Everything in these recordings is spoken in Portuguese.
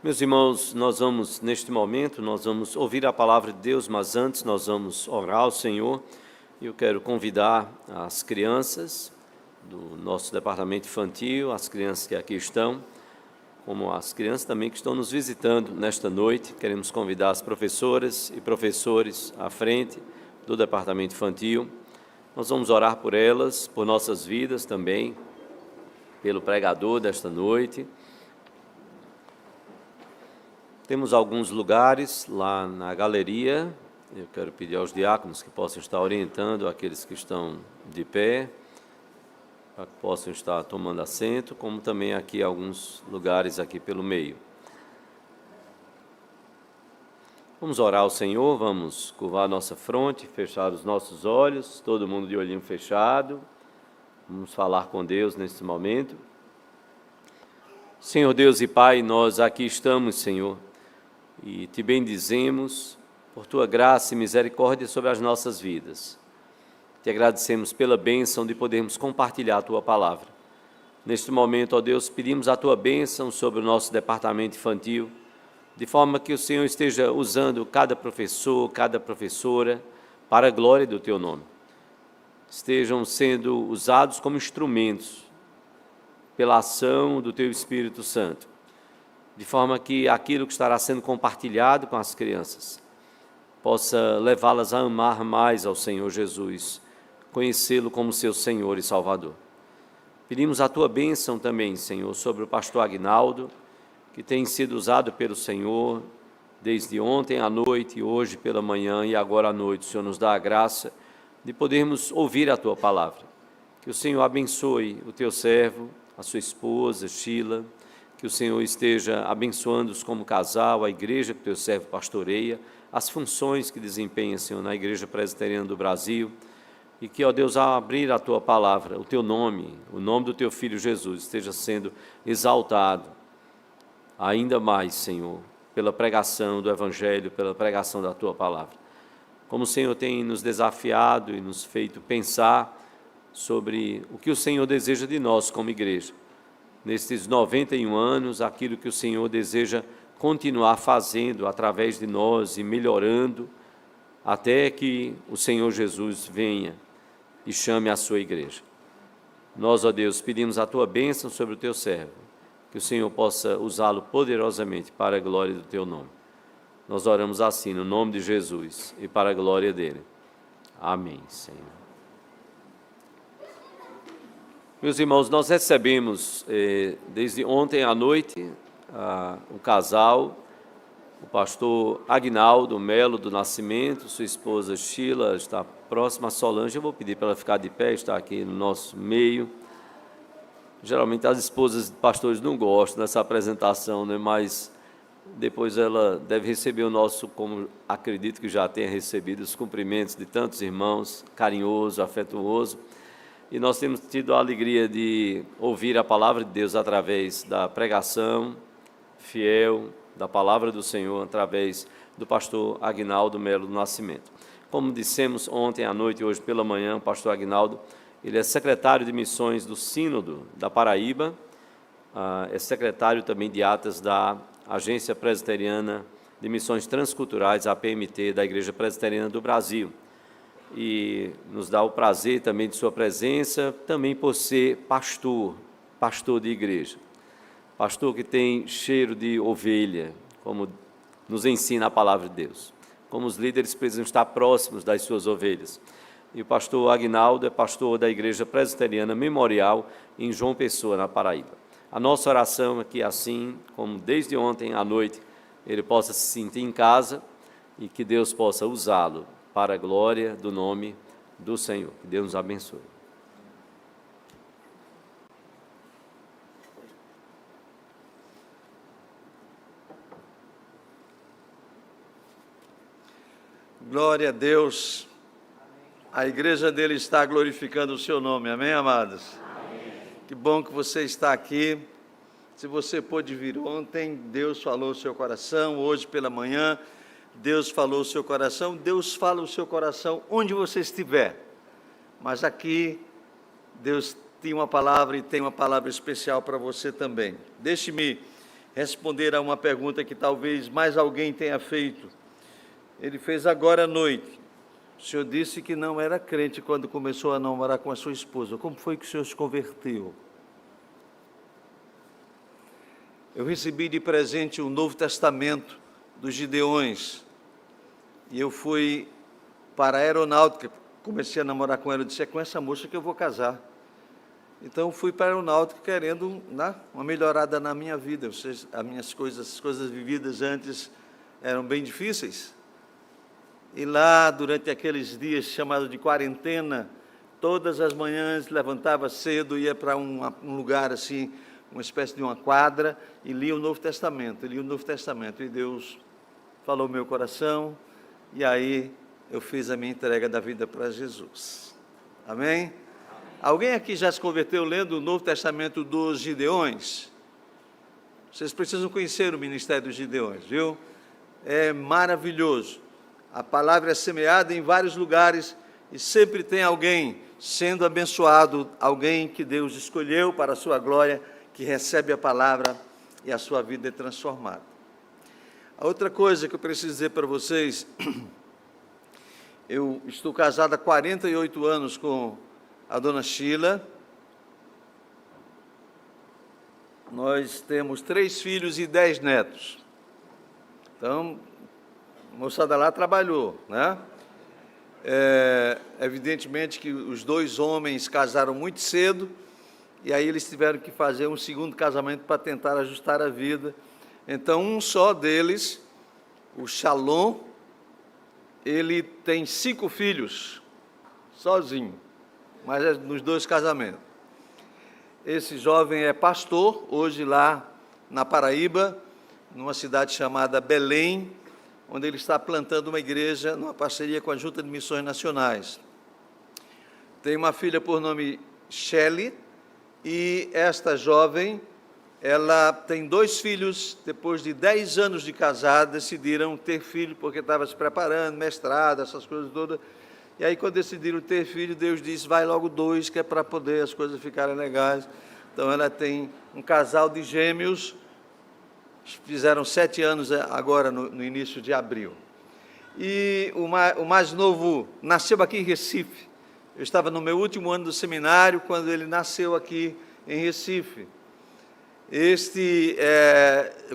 Meus irmãos, neste momento, nós vamos ouvir a palavra de Deus, mas antes nós vamos orar ao Senhor. Eu quero convidar as crianças do nosso departamento infantil, as crianças que aqui estão, como as crianças também que estão nos visitando nesta noite. Queremos convidar as professoras e professores à frente do departamento infantil. Nós vamos orar por elas, por nossas vidas também, pelo pregador desta noite. Temos alguns lugares lá na galeria. Eu quero pedir aos diáconos que possam estar orientando aqueles que estão de pé, para que possam estar tomando assento, como também aqui alguns lugares aqui pelo meio. Vamos orar ao Senhor, vamos curvar a nossa fronte, fechar os nossos olhos, todo mundo de olhinho fechado. Vamos falar com Deus nesse momento. Senhor Deus e Pai, nós aqui estamos, Senhor, e te bendizemos por tua graça e misericórdia sobre as nossas vidas. Te agradecemos pela bênção de podermos compartilhar a tua palavra. Neste momento, ó Deus, pedimos a tua bênção sobre o nosso departamento infantil, de forma que o Senhor esteja usando cada professor, cada professora, para a glória do teu nome. Estejam sendo usados como instrumentos pela ação do teu Espírito Santo, de forma que aquilo que estará sendo compartilhado com as crianças possa levá-las a amar mais ao Senhor Jesus, conhecê-lo como seu Senhor e Salvador. Pedimos a tua bênção também, Senhor, sobre o pastor Aguinaldo, que tem sido usado pelo Senhor desde ontem à noite, hoje pela manhã e agora à noite. O Senhor nos dá a graça de podermos ouvir a tua palavra. Que o Senhor abençoe o teu servo, a sua esposa, Sheila, que o Senhor esteja abençoando-os como casal, a igreja que o teu servo pastoreia, as funções que desempenha, Senhor, na Igreja Presbiteriana do Brasil, e que, ó Deus, ao abrir a tua palavra, o teu nome, o nome do teu Filho Jesus, esteja sendo exaltado ainda mais, Senhor, pela pregação do Evangelho, pela pregação da tua palavra. Como o Senhor tem nos desafiado e nos feito pensar sobre o que o Senhor deseja de nós como igreja. Nestes 91 anos, aquilo que o Senhor deseja continuar fazendo através de nós e melhorando, até que o Senhor Jesus venha e chame a sua igreja. Nós, ó Deus, pedimos a tua bênção sobre o teu servo, que o Senhor possa usá-lo poderosamente para a glória do teu nome. Nós oramos assim, no nome de Jesus e para a glória dele. Amém, Senhor. Meus irmãos, nós recebemos desde ontem à noite o casal, o pastor Aguinaldo Melo do Nascimento, sua esposa Sheila está próxima a Solange. Eu vou pedir para ela ficar de pé, está aqui no nosso meio. Geralmente as esposas de pastores não gostam dessa apresentação, né? Mas depois ela deve receber o nosso, como acredito que já tenha recebido, os cumprimentos de tantos irmãos, carinhoso, afetuoso. E nós temos tido a alegria de ouvir a palavra de Deus através da pregação fiel, da palavra do Senhor, através do pastor Aguinaldo Melo do Nascimento. Como dissemos ontem à noite e hoje pela manhã, o pastor Aguinaldo, ele é secretário de missões do Sínodo da Paraíba, é secretário também de atas da Agência Presbiteriana de Missões Transculturais, a PMT, da Igreja Presbiteriana do Brasil. E nos dá o prazer também de sua presença, também por ser pastor de igreja. Pastor que tem cheiro de ovelha, como nos ensina a palavra de Deus. Como os líderes precisam estar próximos das suas ovelhas. E o pastor Aguinaldo é pastor da Igreja Presbiteriana Memorial em João Pessoa, na Paraíba. A nossa oração é que assim, como desde ontem à noite, ele possa se sentir em casa e que Deus possa usá-lo para a glória do nome do Senhor. Que Deus nos abençoe. Glória a Deus. A igreja dele está glorificando o seu nome. Amém, amados? Amém. Que bom que você está aqui. Se você pôde vir ontem, Deus falou o seu coração. Hoje pela manhã, Deus falou o seu coração. Deus fala o seu coração onde você estiver. Mas aqui, Deus tinha uma palavra e tem uma palavra especial para você também. Deixe-me responder a uma pergunta que talvez mais alguém tenha feito. Ele fez agora à noite. O senhor disse que não era crente quando começou a namorar com a sua esposa. Como foi que o senhor se converteu? Eu recebi de presente o Novo Testamento dos Gideões. E eu fui para a aeronáutica. Comecei a namorar com ela. Eu disse, é com essa moça que eu vou casar. Então, fui para a aeronáutica querendo uma melhorada na minha vida. As coisas vividas antes eram bem difíceis. E lá, durante aqueles dias chamados de quarentena, todas as manhãs levantava cedo, ia para um lugar assim, uma espécie de uma quadra, e lia o Novo Testamento. E Deus falou no meu coração, e aí eu fiz a minha entrega da vida para Jesus. Amém? Alguém aqui já se converteu lendo o Novo Testamento dos Gideões? Vocês precisam conhecer o ministério dos Gideões, viu? É maravilhoso. A palavra é semeada em vários lugares e sempre tem alguém sendo abençoado, alguém que Deus escolheu para a sua glória, que recebe a palavra e a sua vida é transformada. A outra coisa que eu preciso dizer para vocês, eu estou casado há 48 anos com a dona Sheila. Nós temos 3 filhos e 10 netos. Então, a moçada lá trabalhou, né? Evidentemente que os 2 homens casaram muito cedo, e aí eles tiveram que fazer um segundo casamento para tentar ajustar a vida. Então, um só deles, o Shalom, ele tem 5 filhos, sozinho, mas é nos 2 casamentos. Esse jovem é pastor, hoje lá na Paraíba, numa cidade chamada Belém, onde ele está plantando uma igreja numa parceria com a Junta de Missões Nacionais. Tem uma filha por nome Shelley, e esta jovem, ela tem 2 filhos, depois de 10 anos de casada, decidiram ter filho, porque estava se preparando, mestrado, essas coisas todas. E aí, quando decidiram ter filho, Deus disse, vai logo 2, que é para poder as coisas ficarem legais. Então, ela tem um casal de gêmeos, fizeram 7 anos agora, no início de abril. E o mais novo nasceu aqui em Recife. Eu estava no meu último ano do seminário, quando ele nasceu aqui em Recife.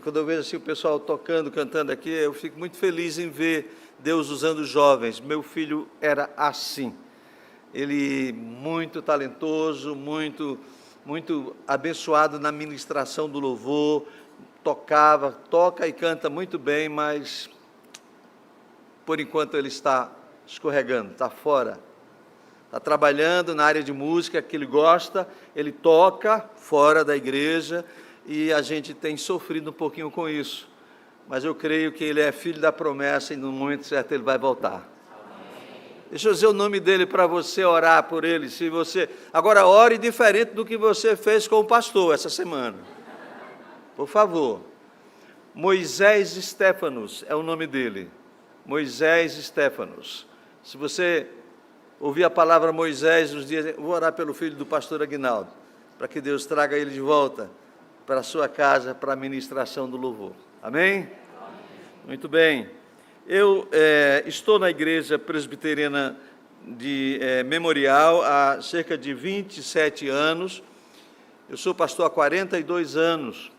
Quando eu vejo assim, o pessoal tocando, cantando aqui, eu fico muito feliz em ver Deus usando os jovens. Meu filho era assim. Ele muito talentoso, muito abençoado na ministração do louvor, toca e canta muito bem, mas por enquanto ele está escorregando, está fora. Está trabalhando na área de música que ele gosta, ele toca fora da igreja e a gente tem sofrido um pouquinho com isso. Mas eu creio que ele é filho da promessa e no momento certo ele vai voltar. Deixa eu dizer o nome dele para você orar por ele. Agora ore diferente do que você fez com o pastor essa semana. Por favor. Moisés Stefanos é o nome dele. Moisés Stefanos. Se você ouvir a palavra Moisés nos dias, eu vou orar pelo filho do pastor Aguinaldo, para que Deus traga ele de volta para a sua casa, para a ministração do louvor. Amém? Muito bem. Eu estou na igreja presbiteriana de Memorial há cerca de 27 anos. Eu sou pastor há 42 anos.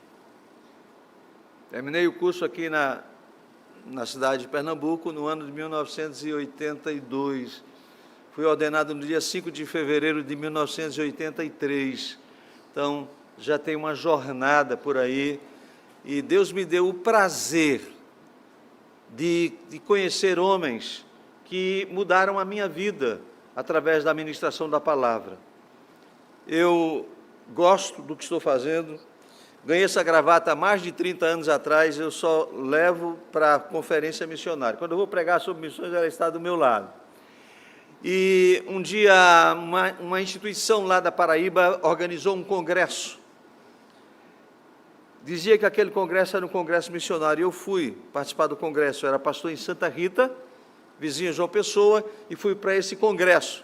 Terminei o curso aqui na cidade de Pernambuco no ano de 1982. Fui ordenado no dia 5 de fevereiro de 1983. Então, já tem uma jornada por aí. E Deus me deu o prazer de conhecer homens que mudaram a minha vida através da ministração da palavra. Eu gosto do que estou fazendo. Ganhei essa gravata há mais de 30 anos atrás, eu só levo para a conferência missionária. Quando eu vou pregar sobre missões, ela está do meu lado. E um dia, uma instituição lá da Paraíba organizou um congresso. Dizia que aquele congresso era um congresso missionário. Eu fui participar do congresso, eu era pastor em Santa Rita, vizinha João Pessoa, e fui para esse congresso.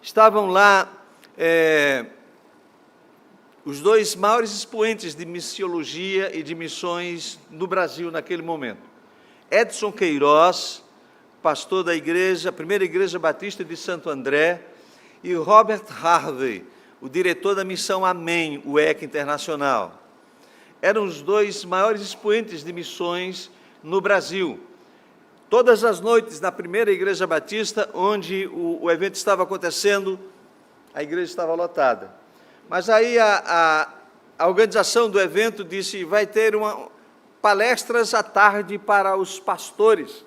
Estavam lá os dois maiores expoentes de missiologia e de missões no Brasil naquele momento. Edson Queiroz, pastor da igreja, primeira igreja batista de Santo André, e Robert Harvey, o diretor da missão Amém, UEC Internacional. Eram os dois maiores expoentes de missões no Brasil. Todas as noites, na primeira igreja batista, onde o evento estava acontecendo, a igreja estava lotada. Mas aí a organização do evento disse, vai ter palestras à tarde para os pastores.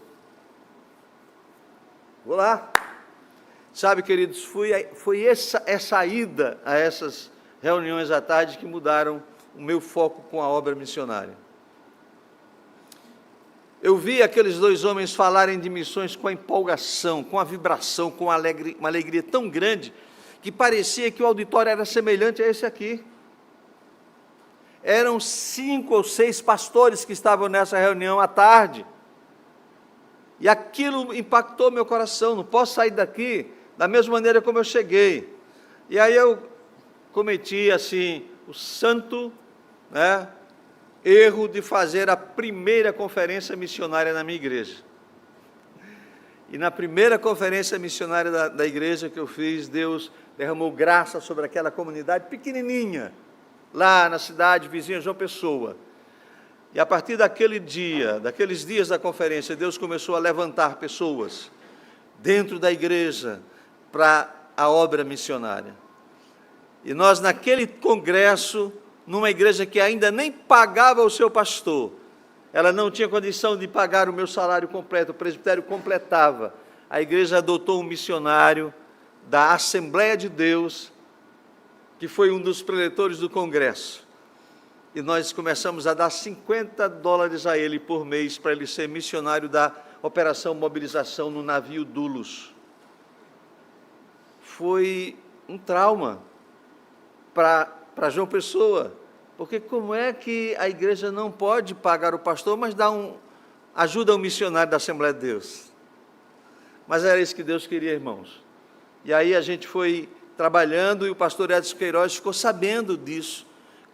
Vou lá. Sabe, queridos, foi essa ida a essas reuniões à tarde que mudaram o meu foco com a obra missionária. Eu vi aqueles dois homens falarem de missões com a empolgação, com a vibração, com uma alegria tão grande, que parecia que o auditório era semelhante a esse aqui. Eram 5 ou 6 pastores que estavam nessa reunião à tarde. E aquilo impactou meu coração. Não posso sair daqui da mesma maneira como eu cheguei. E aí eu cometi, assim, o santo, erro de fazer a primeira conferência missionária na minha igreja. E na primeira conferência missionária da igreja que eu fiz, Deus derramou graça sobre aquela comunidade pequenininha, lá na cidade vizinha João Pessoa. E a partir daqueles dias da conferência, Deus começou a levantar pessoas dentro da igreja para a obra missionária. E nós, naquele congresso, numa igreja que ainda nem pagava o seu pastor, ela não tinha condição de pagar o meu salário completo, o presbitério completava. A igreja adotou um missionário da Assembleia de Deus, que foi um dos preletores do congresso. E nós começamos a dar $50 a ele por mês, para ele ser missionário da Operação Mobilização no navio Dulos. Foi um trauma para João Pessoa, porque como é que a igreja não pode pagar o pastor, mas ajuda ao missionário da Assembleia de Deus? Mas era isso que Deus queria, irmãos. E aí a gente foi trabalhando e o pastor Edson Queiroz ficou sabendo disso.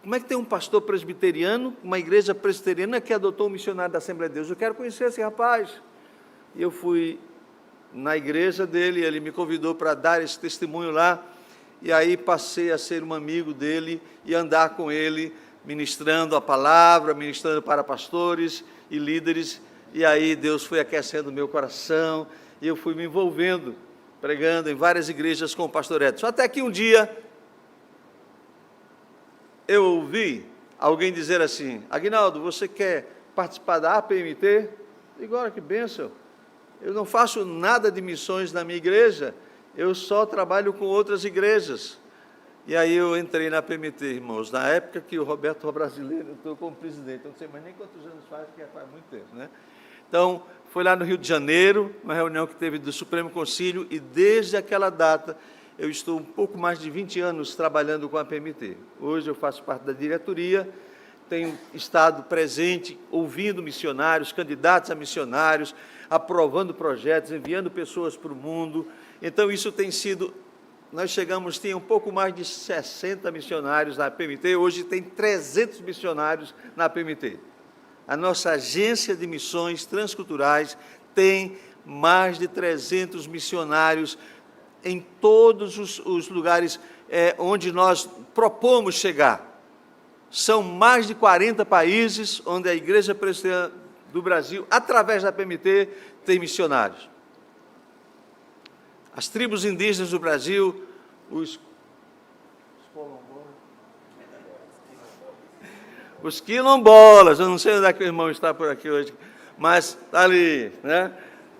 Como é que tem um pastor presbiteriano, uma igreja presbiteriana que adotou um missionário da Assembleia de Deus? Eu quero conhecer esse rapaz. E eu fui na igreja dele, ele me convidou para dar esse testemunho lá, e aí passei a ser um amigo dele e andar com ele, ministrando a palavra, ministrando para pastores e líderes, e aí Deus foi aquecendo o meu coração, e eu fui me envolvendo, pregando em várias igrejas com o pastor Edson. Até que um dia, eu ouvi alguém dizer assim, Aguinaldo, você quer participar da APMT? Digo, olha que bênção, eu não faço nada de missões na minha igreja, eu só trabalho com outras igrejas. E aí eu entrei na APMT, irmãos, na época que o Roberto Brasileiro, eu estou como presidente, eu não sei mais nem quantos anos faz, porque faz muito tempo, né? Então, foi lá no Rio de Janeiro, uma reunião que teve do Supremo Concílio, e desde aquela data, eu estou um pouco mais de 20 anos trabalhando com a APMT. Hoje eu faço parte da diretoria, tenho estado presente, ouvindo missionários, candidatos a missionários, aprovando projetos, enviando pessoas para o mundo. Então, isso tem sido... Nós tinha um pouco mais de 60 missionários na APMT, hoje tem 300 missionários na APMT. A nossa agência de missões transculturais tem mais de 300 missionários em todos os lugares onde nós propomos chegar. São mais de 40 países onde a Igreja Presbiteriana do Brasil, através da APMT, tem missionários. As tribos indígenas do Brasil, os quilombolas, eu não sei onde é que o irmão está por aqui hoje, mas está ali, né?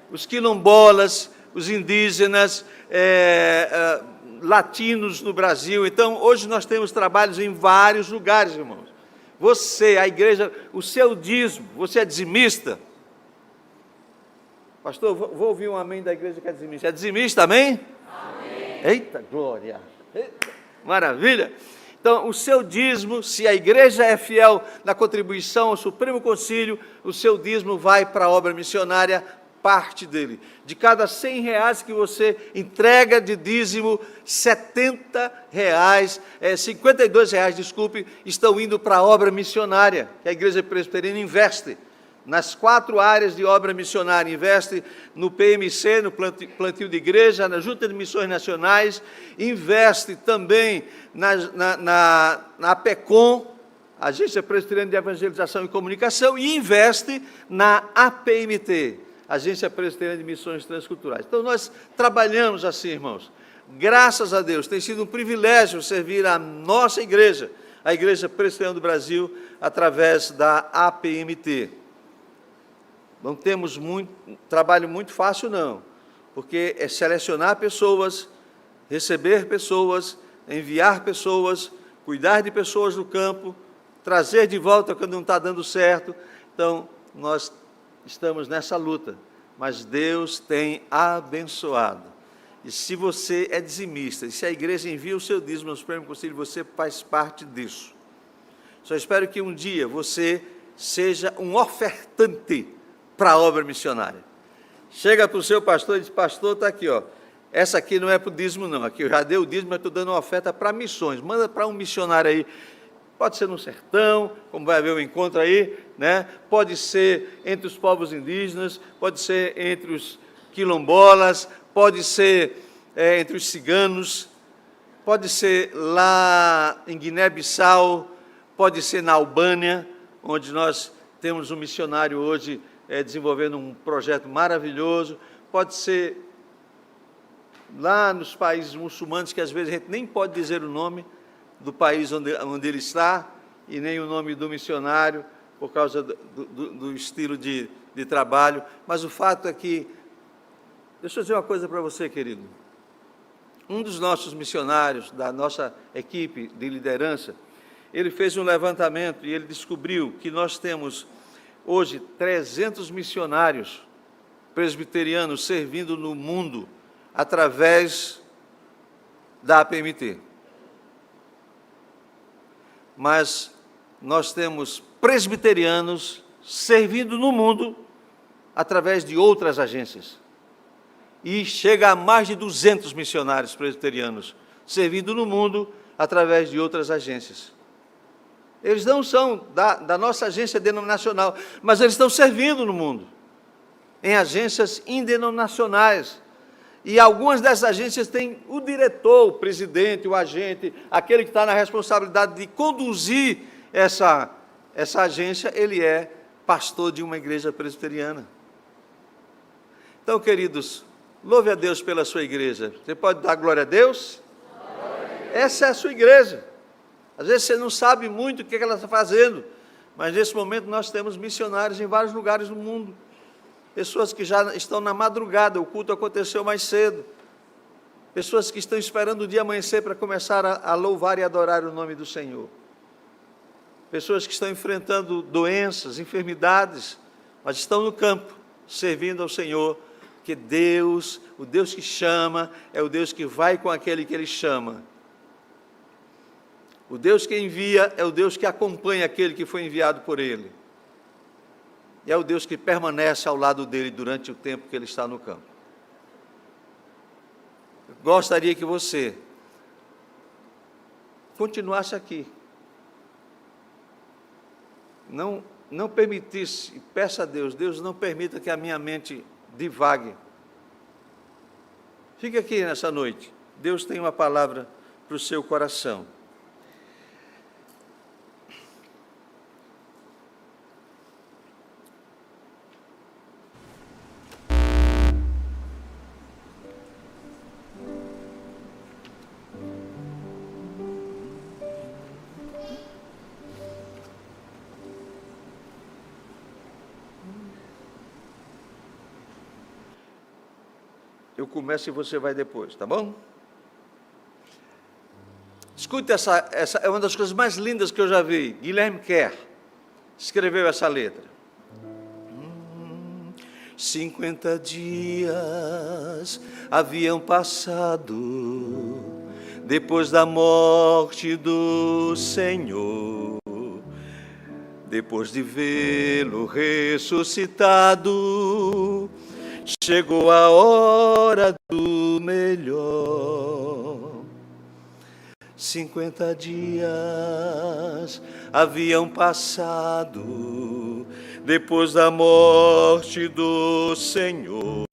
Os quilombolas, os indígenas, latinos no Brasil. Então, hoje nós temos trabalhos em vários lugares, irmãos. Você, a igreja, o seu dízimo, você é dizimista? Pastor, vou ouvir um amém da igreja que é dizimista. É dizimista, amém? Amém. Eita, glória! Eita, maravilha! Então, o seu dízimo, se a igreja é fiel na contribuição ao Supremo Concílio, o seu dízimo vai para a obra missionária parte dele. De cada R$100 que você entrega de dízimo, R$52, desculpe, estão indo para a obra missionária, que a Igreja Presbiteriana investe nas 4 áreas de obra missionária, investe no PMC, no plantio de igreja, na Junta de Missões Nacionais, investe também na PECOM, Agência Presbiteriana de Evangelização e Comunicação, e investe na APMT, Agência Presbiteriana de Missões Transculturais. Então, nós trabalhamos assim, irmãos. Graças a Deus, tem sido um privilégio servir a nossa igreja, a Igreja Presbiteriana do Brasil, através da APMT. Não temos trabalho muito fácil, não, porque é selecionar pessoas, receber pessoas, enviar pessoas, cuidar de pessoas no campo, trazer de volta quando não está dando certo. Então, nós estamos nessa luta, mas Deus tem abençoado. E se você é dizimista, e se a igreja envia o seu dízimo no Supremo Conselho, você faz parte disso. Só espero que um dia você seja um ofertante para a obra missionária. Chega para o seu pastor e diz: pastor, está aqui, ó. Essa aqui não é para o dízimo, não. Aqui eu já dei o dízimo, mas estou dando uma oferta para missões. Manda para um missionário aí. Pode ser no sertão, como vai haver um encontro aí, né? Pode ser entre os povos indígenas, pode ser entre os quilombolas, pode ser entre os ciganos, pode ser lá em Guiné-Bissau, pode ser na Albânia, onde nós temos um missionário hoje desenvolvendo um projeto maravilhoso, pode ser lá nos países muçulmanos, que às vezes a gente nem pode dizer o nome do país onde ele está, e nem o nome do missionário, por causa do estilo de trabalho, mas o fato é que, deixa eu dizer uma coisa para você, querido, um dos nossos missionários, da nossa equipe de liderança, ele fez um levantamento e ele descobriu que nós temos hoje 300 missionários presbiterianos servindo no mundo através da APMT. Mas nós temos presbiterianos servindo no mundo através de outras agências. E chega a mais de 200 missionários presbiterianos servindo no mundo através de outras agências. Eles não são da nossa agência denominacional, mas eles estão servindo no mundo, em agências indenominacionais. E algumas dessas agências têm o diretor, o presidente, o agente, aquele que está na responsabilidade de conduzir essa agência, ele é pastor de uma igreja presbiteriana. Então, queridos, louve a Deus pela sua igreja. Você pode dar glória a Deus? Essa é a sua igreja. Às vezes você não sabe muito o que ela está fazendo, mas nesse momento nós temos missionários em vários lugares do mundo. Pessoas que já estão na madrugada, o culto aconteceu mais cedo. Pessoas que estão esperando o dia amanhecer para começar a louvar e adorar o nome do Senhor. Pessoas que estão enfrentando doenças, enfermidades, mas estão no campo, servindo ao Senhor, porque Deus, o Deus que chama, é o Deus que vai com aquele que Ele chama. O Deus que envia é o Deus que acompanha aquele que foi enviado por Ele. E é o Deus que permanece ao lado dele durante o tempo que ele está no campo. Eu gostaria que você continuasse aqui. Não permitisse, e peça a Deus, Deus não permita que a minha mente divague. Fique aqui nessa noite. Deus tem uma palavra para o seu coração. Eu começo e você vai depois, tá bom? Escute, essa é uma das coisas mais lindas que eu já vi. Guilherme Kerr escreveu essa letra. 50 dias haviam passado depois da morte do Senhor, depois de vê-lo ressuscitado. chegou a hora do melhor. 50 dias haviam passado depois da morte do Senhor,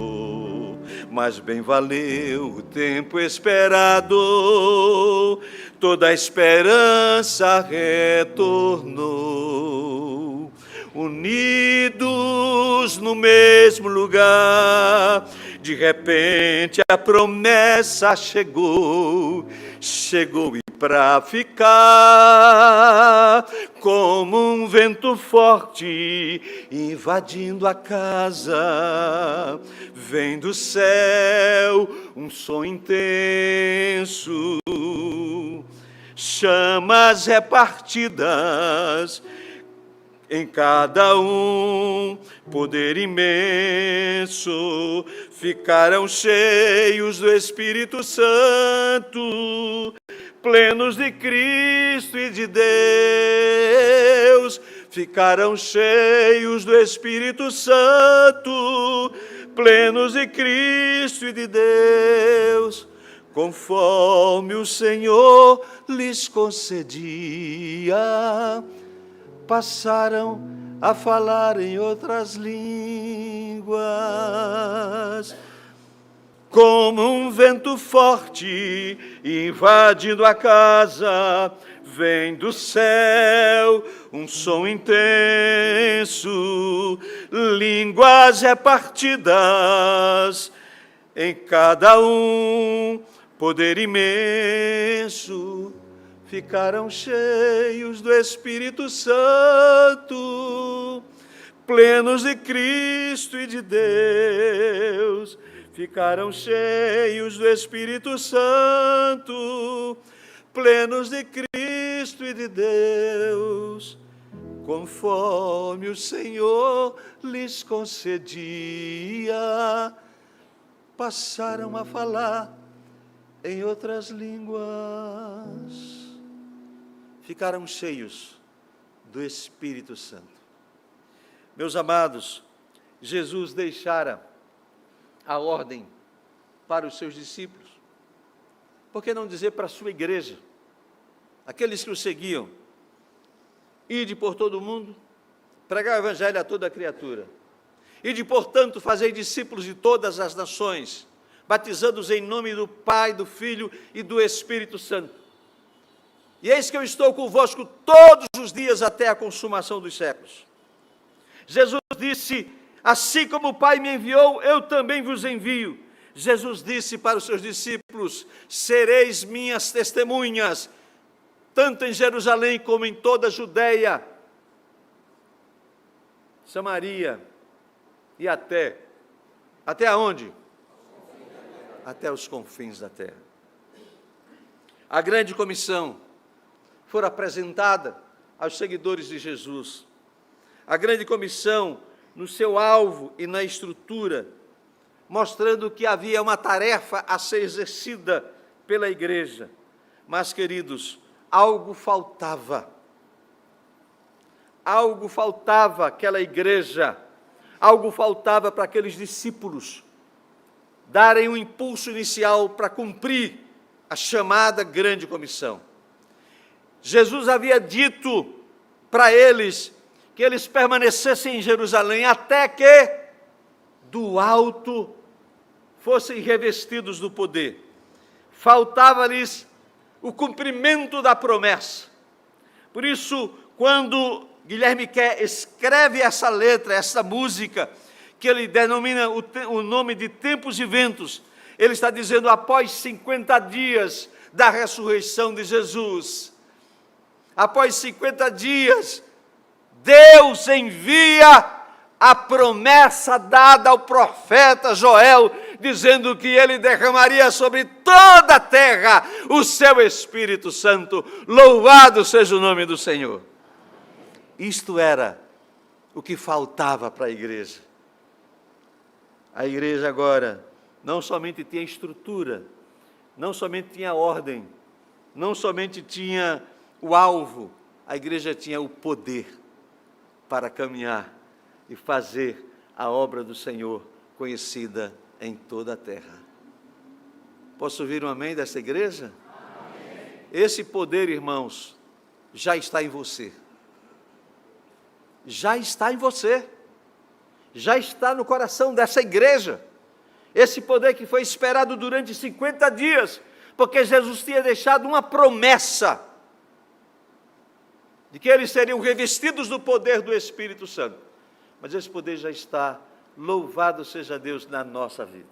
mas bem valeu o tempo esperado, toda a esperança retornou. Unidos no mesmo lugar, de repente a promessa chegou e pra ficar, como um vento forte invadindo a casa, vem do céu um som intenso, chamas repartidas em cada um, poder imenso, ficaram cheios do Espírito Santo, plenos de Cristo e de Deus, ficaram cheios do Espírito Santo, plenos de Cristo e de Deus, conforme o Senhor lhes concedia, passaram a falar em outras línguas, como um vento forte invadindo a casa, vem do céu um som intenso, línguas repartidas em cada um, poder imenso, ficaram cheios do Espírito Santo, plenos de Cristo e de Deus, ficaram cheios do Espírito Santo, plenos de Cristo e de Deus, conforme o Senhor lhes concedia, passaram a falar em outras línguas, ficaram cheios do Espírito Santo. Meus amados, Jesus deixara a ordem para os seus discípulos. Por que não dizer para a sua igreja, aqueles que o seguiam: ide por todo o mundo, pregar o evangelho a toda criatura. Ide, portanto, fazei discípulos de todas as nações, batizando-os em nome do Pai, do Filho e do Espírito Santo. E eis que eu estou convosco todos os dias até a consumação dos séculos. Jesus disse: assim como o Pai me enviou, eu também vos envio. Jesus disse para os seus discípulos: sereis minhas testemunhas, tanto em Jerusalém como em toda a Judeia, Samaria e até aonde? Até os confins da terra. A grande comissão foi apresentada aos seguidores de Jesus. A grande comissão, no seu alvo e na estrutura, mostrando que havia uma tarefa a ser exercida pela igreja. Mas, queridos, algo faltava. Algo faltava àquela igreja, algo faltava para aqueles discípulos darem um impulso inicial para cumprir a chamada grande comissão. Jesus havia dito para eles que eles permanecessem em Jerusalém até que do alto fossem revestidos do poder. Faltava-lhes o cumprimento da promessa. Por isso, quando Guilherme Quer escreve essa letra, essa música, que ele denomina o nome de Tempos e Ventos, ele está dizendo: após 50 dias da ressurreição de Jesus, após 50 dias, Deus envia a promessa dada ao profeta Joel, dizendo que ele derramaria sobre toda a terra o seu Espírito Santo. Louvado seja o nome do Senhor. Isto era o que faltava para a igreja. A igreja agora não somente tinha estrutura, não somente tinha ordem, não somente tinha o alvo, a igreja tinha o poder para caminhar e fazer a obra do Senhor conhecida em toda a terra. Posso ouvir um amém dessa igreja? Amém. Esse poder, irmãos, já está em você. Já está em você. Já está no coração dessa igreja. Esse poder que foi esperado durante 50 dias, porque Jesus tinha deixado uma promessa de que eles seriam revestidos do poder do Espírito Santo. Mas esse poder já está, louvado seja Deus, na nossa vida.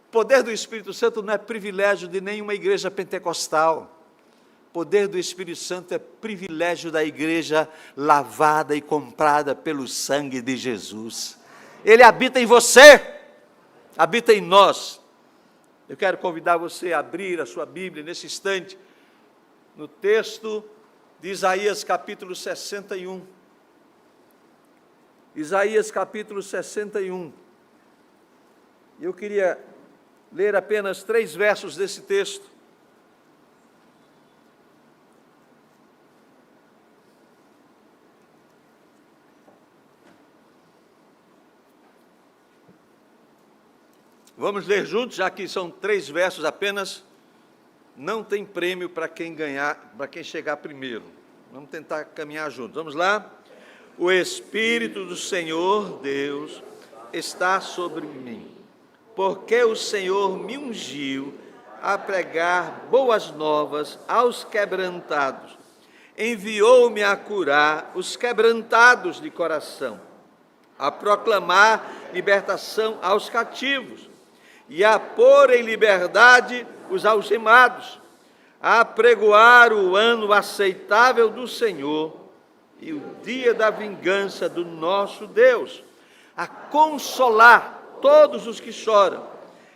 O poder do Espírito Santo não é privilégio de nenhuma igreja pentecostal. O poder do Espírito Santo é privilégio da igreja lavada e comprada pelo sangue de Jesus. Ele habita em você, habita em nós. Eu quero convidar você a abrir a sua Bíblia nesse instante, no texto de Isaías capítulo 61. Isaías capítulo 61. Eu queria ler apenas 3 versos desse texto. Vamos ler juntos, já que são 3 versos apenas. Não tem prêmio para quem ganhar, para quem chegar primeiro. Vamos tentar caminhar juntos. Vamos lá? O Espírito do Senhor Deus está sobre mim, porque o Senhor me ungiu a pregar boas novas aos quebrantados. Enviou-me a curar os quebrantados de coração, a proclamar libertação aos cativos e a pôr em liberdade os algemados, a apregoar o ano aceitável do Senhor e o dia da vingança do nosso Deus, a consolar todos os que choram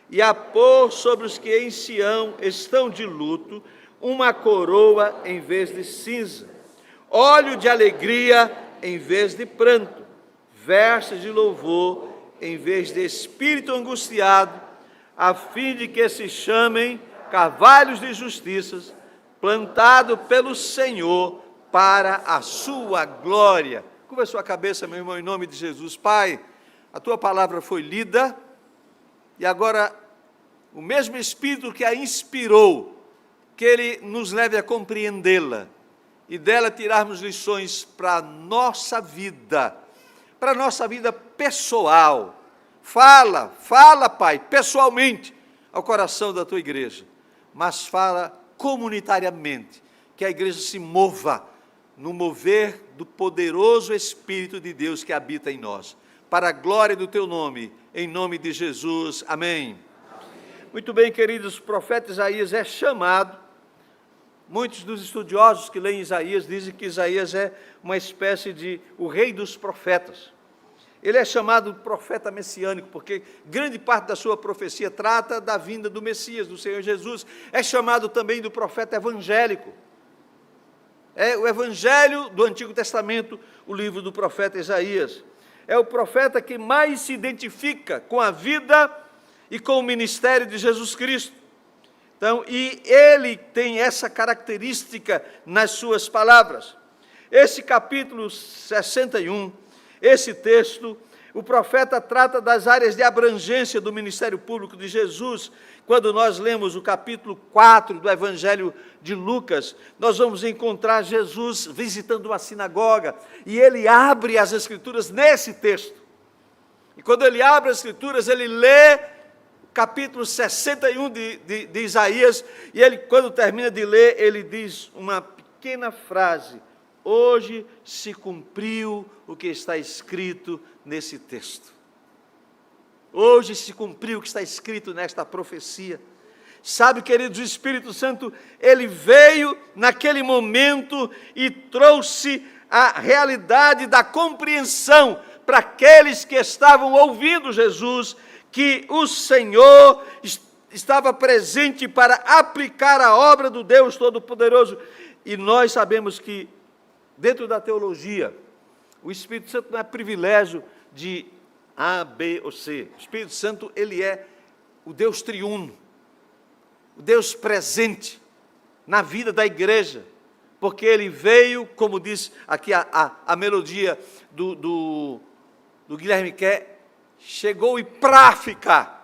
e a pôr sobre os que em Sião estão de luto uma coroa em vez de cinza, óleo de alegria em vez de pranto, vestes de louvor em vez de espírito angustiado, a fim de que se chamem carvalhos de justiça, plantado pelo Senhor para a sua glória. Curva a sua cabeça, meu irmão, em nome de Jesus. Pai, a tua palavra foi lida, e agora o mesmo Espírito que a inspirou, que ele nos leve a compreendê-la, e dela tirarmos lições para a nossa vida pessoal. Fala, Pai, pessoalmente ao coração da tua igreja, mas fala comunitariamente, que a igreja se mova no mover do poderoso Espírito de Deus que habita em nós, para a glória do teu nome, em nome de Jesus, amém. Muito bem, queridos, o profeta Isaías é chamado, muitos dos estudiosos que leem Isaías dizem que Isaías é uma espécie de o rei dos profetas. Ele é chamado profeta messiânico, porque grande parte da sua profecia trata da vinda do Messias, do Senhor Jesus. É chamado também do profeta evangélico. É o evangelho do Antigo Testamento, o livro do profeta Isaías. É o profeta que mais se identifica com a vida e com o ministério de Jesus Cristo. Então, e ele tem essa característica nas suas palavras. Esse capítulo 61, esse texto, o profeta trata das áreas de abrangência do ministério público de Jesus. Quando nós lemos o capítulo 4 do Evangelho de Lucas, nós vamos encontrar Jesus visitando uma sinagoga, e ele abre as Escrituras nesse texto. E quando ele abre as Escrituras, ele lê o capítulo 61 de Isaías, e ele, quando termina de ler, ele diz uma pequena frase: hoje se cumpriu o que está escrito nesse texto. Hoje se cumpriu o que está escrito nesta profecia. Sabe, queridos, o Espírito Santo, ele veio naquele momento e trouxe a realidade da compreensão para aqueles que estavam ouvindo Jesus, que o Senhor estava presente para aplicar a obra do Deus Todo-Poderoso. E nós sabemos que, dentro da teologia, o Espírito Santo não é privilégio de A, B ou C. O Espírito Santo, ele é o Deus triuno, o Deus presente na vida da igreja, porque ele veio, como diz aqui a melodia do Guilherme Quer, chegou e para ficar.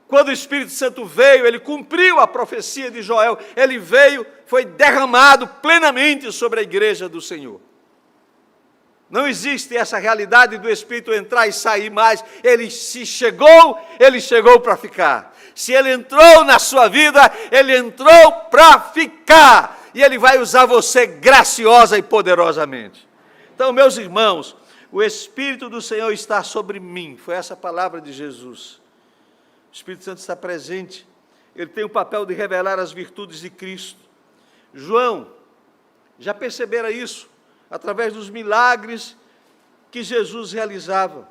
Quando o Espírito Santo veio, ele cumpriu a profecia de Joel, ele veio, foi derramado plenamente sobre a igreja do Senhor. Não existe essa realidade do Espírito entrar e sair mais. Ele chegou para ficar. Se ele entrou na sua vida, ele entrou para ficar. E ele vai usar você graciosa e poderosamente. Então, meus irmãos, o Espírito do Senhor está sobre mim. Foi essa a palavra de Jesus. O Espírito Santo está presente. Ele tem o papel de revelar as virtudes de Cristo. João, já perceberam isso? Através dos milagres que Jesus realizava.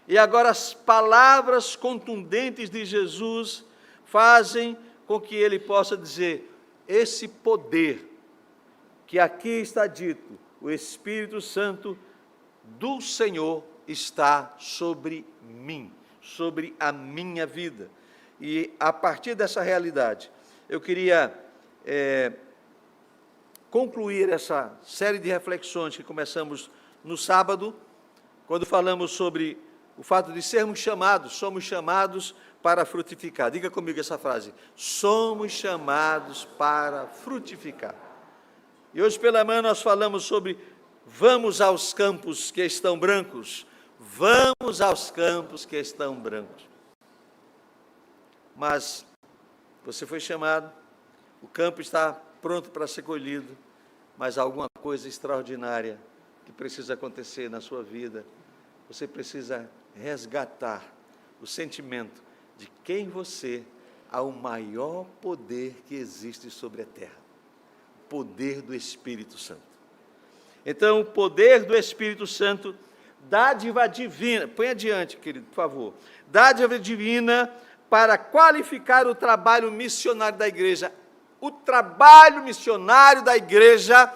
E agora as palavras contundentes de Jesus fazem com que ele possa dizer, esse poder que aqui está dito, o Espírito Santo do Senhor está sobre mim, sobre a minha vida. E a partir dessa realidade, eu queria concluir essa série de reflexões que começamos no sábado, quando falamos sobre o fato de sermos chamados, somos chamados para frutificar. Diga comigo essa frase, somos chamados para frutificar. E hoje pela manhã nós falamos sobre, vamos aos campos que estão brancos, vamos aos campos que estão brancos. Mas você foi chamado, o campo está pronto para ser colhido, mas há alguma coisa extraordinária que precisa acontecer na sua vida. Você precisa resgatar o sentimento de quem você há o maior poder que existe sobre a terra, o poder do Espírito Santo. Então, o poder do Espírito Santo, dádiva divina, põe adiante, querido, por favor, dádiva divina para qualificar o trabalho missionário da igreja. O trabalho missionário da igreja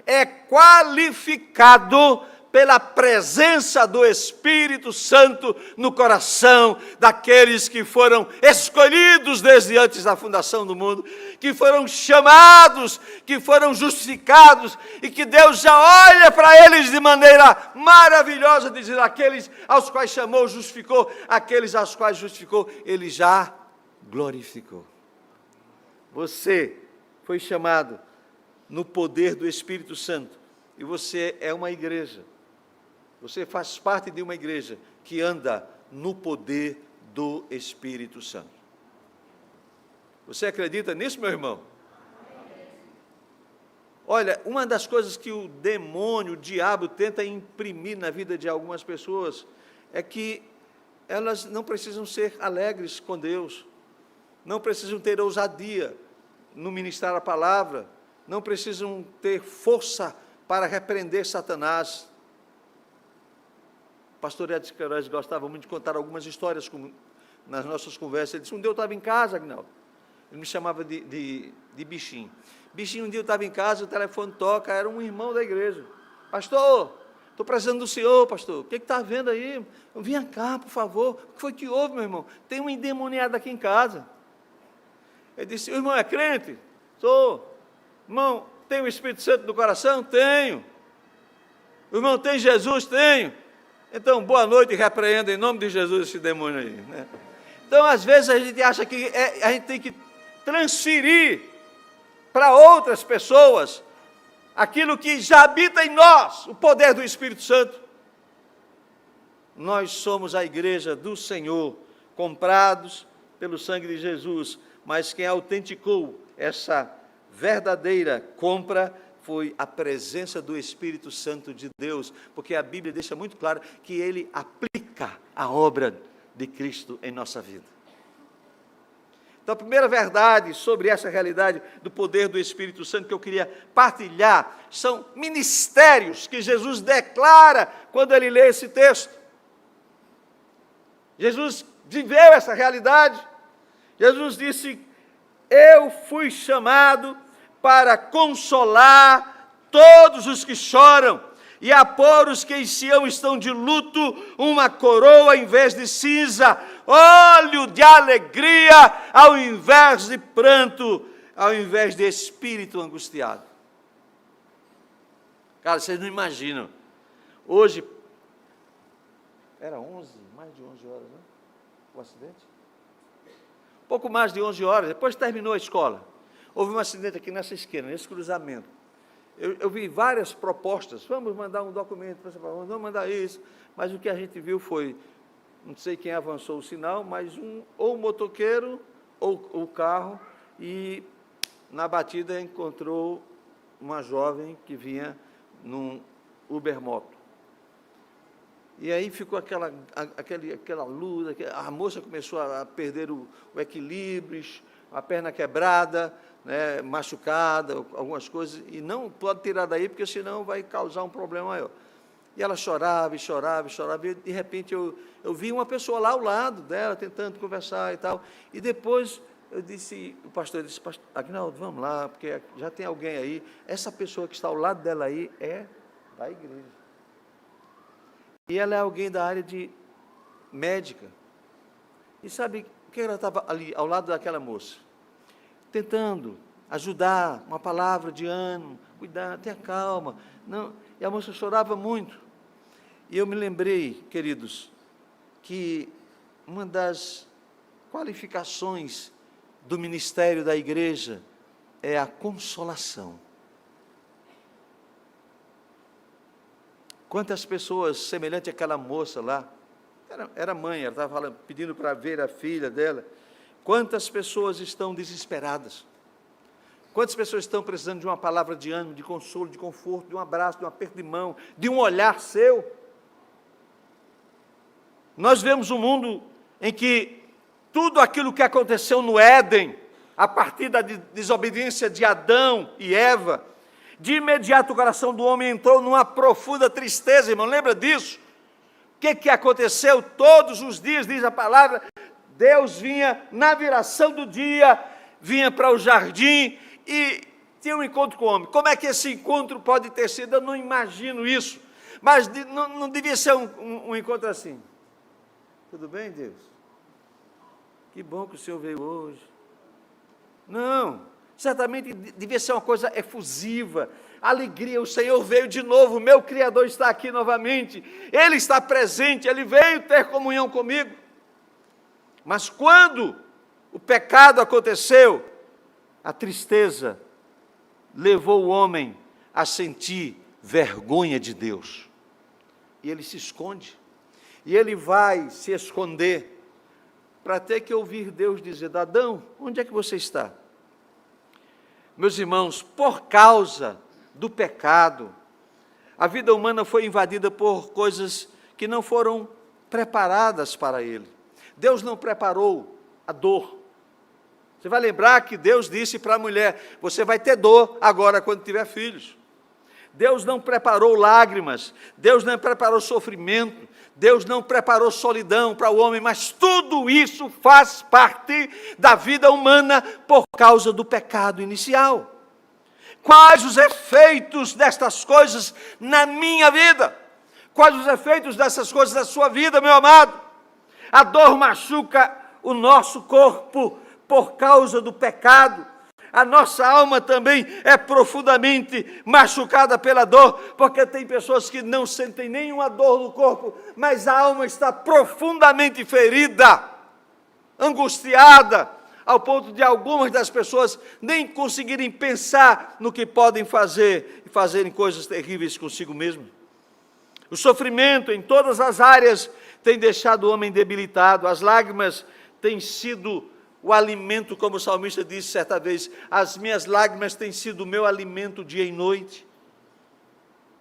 é qualificado pela presença do Espírito Santo no coração daqueles que foram escolhidos desde antes da fundação do mundo, que foram chamados, que foram justificados, e que Deus já olha para eles de maneira maravilhosa, dizendo, aqueles aos quais chamou, justificou, aqueles aos quais justificou, Ele já glorificou. Você foi chamado no poder do Espírito Santo, e você é uma igreja. Você faz parte de uma igreja que anda no poder do Espírito Santo. Você acredita nisso, meu irmão? Olha, uma das coisas que o demônio, o diabo, tenta imprimir na vida de algumas pessoas é que elas não precisam ser alegres com Deus, não precisam ter ousadia no ministrar a palavra, não precisam ter força para repreender Satanás. O pastor Edson Queiroz gostava muito de contar algumas histórias nas nossas conversas. Ele disse, um dia eu estava em casa, Agnaldo, ele me chamava de bichinho. Bichinho, um dia eu estava em casa, o telefone toca, era um irmão da igreja. Pastor, estou precisando do senhor, pastor, o que está havendo aí? Vinha cá, por favor. O que foi que houve, meu irmão? Tem uma endemoniada aqui em casa. Ele disse, o irmão é crente? Sou. Irmão, tem o Espírito Santo no coração? Tenho. O irmão tem Jesus? Tenho. Então, boa noite e repreenda em nome de Jesus esse demônio aí, né? Então, às vezes a gente acha que a gente tem que transferir para outras pessoas aquilo que já habita em nós, o poder do Espírito Santo. Nós somos a igreja do Senhor, comprados pelo sangue de Jesus, mas quem autenticou essa verdadeira compra foi a presença do Espírito Santo de Deus, porque a Bíblia deixa muito claro que Ele aplica a obra de Cristo em nossa vida. Então, a primeira verdade sobre essa realidade do poder do Espírito Santo que eu queria partilhar, são ministérios que Jesus declara quando Ele lê esse texto. Jesus viveu essa realidade. Jesus disse, eu fui chamado para consolar todos os que choram e a pôr os que em Sião estão de luto uma coroa em vez de cinza, óleo de alegria ao invés de pranto, ao invés de espírito angustiado. Cara, vocês não imaginam, hoje, Era 11, mais de 11 horas, né? O acidente? Pouco mais de 11 horas, depois terminou a escola. Houve um acidente aqui nessa esquina, nesse cruzamento. Eu vi várias propostas, vamos mandar um documento, vamos mandar isso, mas o que a gente viu foi, não sei quem avançou o sinal, mas ou o motoqueiro ou o carro, e na batida encontrou uma jovem que vinha num Uber Moto. E aí ficou aquela luz, a moça começou a perder o equilíbrio, a perna quebrada, né, machucada, algumas coisas, e não pode tirar daí, porque senão vai causar um problema maior. E ela chorava, e chorava, e chorava, e de repente eu vi uma pessoa lá ao lado dela, tentando conversar e tal, e depois o pastor disse, Aguinaldo, vamos lá, porque já tem alguém aí, essa pessoa que está ao lado dela aí é da igreja. E ela é alguém da área de médica. E sabe o que ela estava ali, ao lado daquela moça? Tentando ajudar, uma palavra de ânimo, cuidar, tenha calma. Não, e a moça chorava muito. E eu me lembrei, queridos, que uma das qualificações do ministério da igreja é a consolação. Quantas pessoas, semelhante àquela moça lá, era mãe, ela estava pedindo para ver a filha dela, quantas pessoas estão desesperadas? Quantas pessoas estão precisando de uma palavra de ânimo, de consolo, de conforto, de um abraço, de um aperto de mão, de um olhar seu? Nós vemos um mundo em que tudo aquilo que aconteceu no Éden, a partir da desobediência de Adão e Eva, de imediato o coração do homem entrou numa profunda tristeza, irmão, lembra disso? O que aconteceu todos os dias, diz a palavra, Deus vinha na viração do dia, vinha para o jardim e tinha um encontro com o homem. Como é que esse encontro pode ter sido? Eu não imagino isso, mas não devia ser um encontro assim. Tudo bem, Deus? Que bom que o Senhor veio hoje. Não, certamente devia ser uma coisa efusiva, alegria, o Senhor veio de novo, o meu Criador está aqui novamente, Ele está presente, Ele veio ter comunhão comigo. Mas quando o pecado aconteceu, a tristeza levou o homem a sentir vergonha de Deus, e ele se esconde, e ele vai se esconder, para ter que ouvir Deus dizer, Adão, onde é que você está? Meus irmãos, por causa do pecado, a vida humana foi invadida por coisas que não foram preparadas para ele. Deus não preparou a dor. Você vai lembrar que Deus disse para a mulher, você vai ter dor agora quando tiver filhos. Deus não preparou lágrimas, Deus não preparou sofrimento, Deus não preparou solidão para o homem, mas tudo isso faz parte da vida humana por causa do pecado inicial. Quais os efeitos destas coisas na minha vida? Quais os efeitos dessas coisas na sua vida, meu amado? A dor machuca o nosso corpo por causa do pecado. A nossa alma também é profundamente machucada pela dor, porque tem pessoas que não sentem nenhuma dor no corpo, mas a alma está profundamente ferida, angustiada, ao ponto de algumas das pessoas nem conseguirem pensar no que podem fazer e fazerem coisas terríveis consigo mesmo. O sofrimento em todas as áreas tem deixado o homem debilitado, as lágrimas têm sido o alimento, como o salmista disse certa vez, as minhas lágrimas têm sido o meu alimento dia e noite.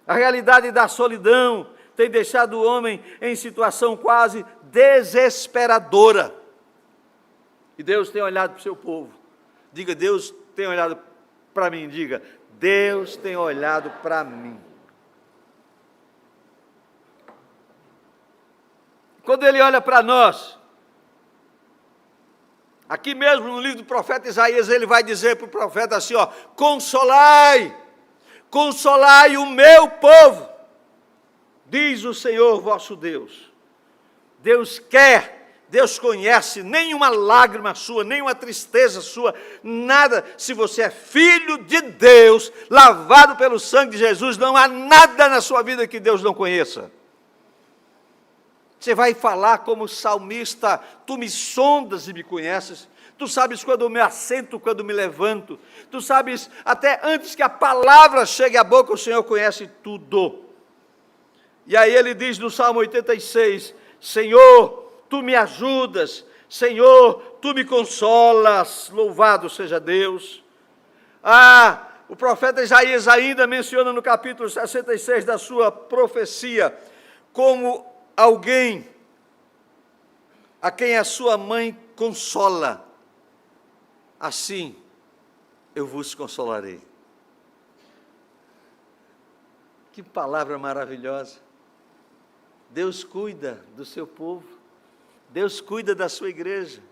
A realidade da solidão tem deixado o homem em situação quase desesperadora. E Deus tem olhado para o seu povo. Diga, Deus tem olhado para mim. Diga, Deus tem olhado para mim. Quando Ele olha para nós, aqui mesmo no livro do profeta Isaías, ele vai dizer para o profeta assim, ó, consolai o meu povo, diz o Senhor vosso Deus. Deus quer, Deus conhece, nenhuma lágrima sua, nenhuma tristeza sua, nada. Se você é filho de Deus, lavado pelo sangue de Jesus, não há nada na sua vida que Deus não conheça. Você vai falar como salmista: tu me sondas e me conheces, tu sabes quando eu me assento, quando me levanto, tu sabes até antes que a palavra chegue à boca, o Senhor conhece tudo. E aí ele diz no Salmo 86, Senhor, tu me ajudas, Senhor, tu me consolas, louvado seja Deus. O profeta Isaías ainda menciona no capítulo 66 da sua profecia, como alguém a quem a sua mãe consola, assim eu vos consolarei. Que palavra maravilhosa! Deus cuida do seu povo, Deus cuida da sua igreja,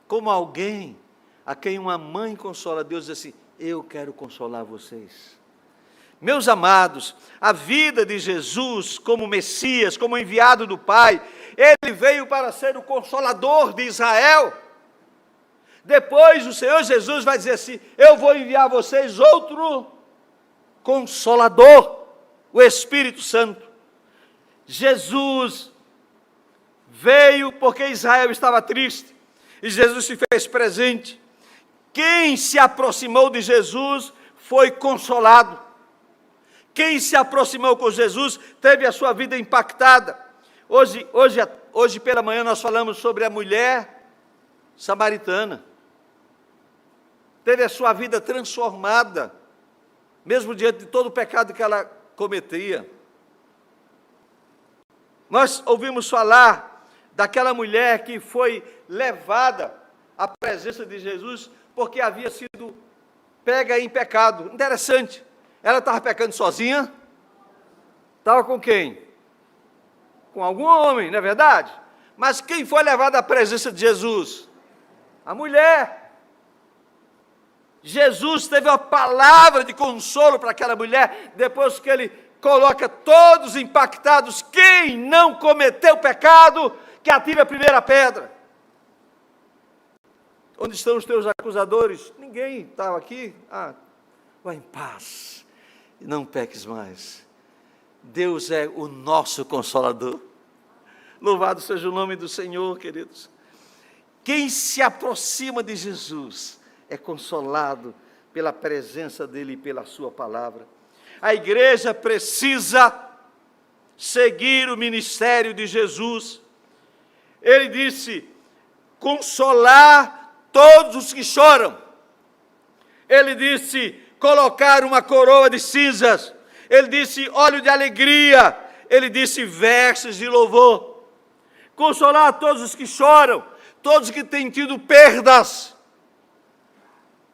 como alguém a quem uma mãe consola. Deus diz assim: eu quero consolar vocês. Meus amados, a vida de Jesus como Messias, como enviado do Pai, ele veio para ser o consolador de Israel. Depois o Senhor Jesus vai dizer assim: eu vou enviar a vocês outro consolador, o Espírito Santo. Jesus veio porque Israel estava triste, e Jesus se fez presente. Quem se aproximou de Jesus foi consolado. Quem se aproximou com Jesus teve a sua vida impactada. Hoje pela manhã nós falamos sobre a mulher samaritana. Teve a sua vida transformada, mesmo diante de todo o pecado que ela cometia. Nós ouvimos falar daquela mulher que foi levada à presença de Jesus porque havia sido pega em pecado. Interessante, ela estava pecando sozinha? Estava com quem? Com algum homem, não é verdade? Mas quem foi levado à presença de Jesus? A mulher. Jesus teve uma palavra de consolo para aquela mulher, depois que ele coloca todos impactados: quem não cometeu pecado, que atire a primeira pedra. Onde estão os teus acusadores? Ninguém estava aqui. Vá em paz e não peques mais. Deus é o nosso consolador. Louvado seja o nome do Senhor, queridos. Quem se aproxima de Jesus é consolado pela presença dele e pela sua palavra. A igreja precisa seguir o ministério de Jesus. Ele disse: consolar todos os que choram. Ele disse: colocar uma coroa de cinzas. Ele disse: óleo de alegria. Ele disse: vestes de louvor. Consolar todos os que choram, todos que têm tido perdas.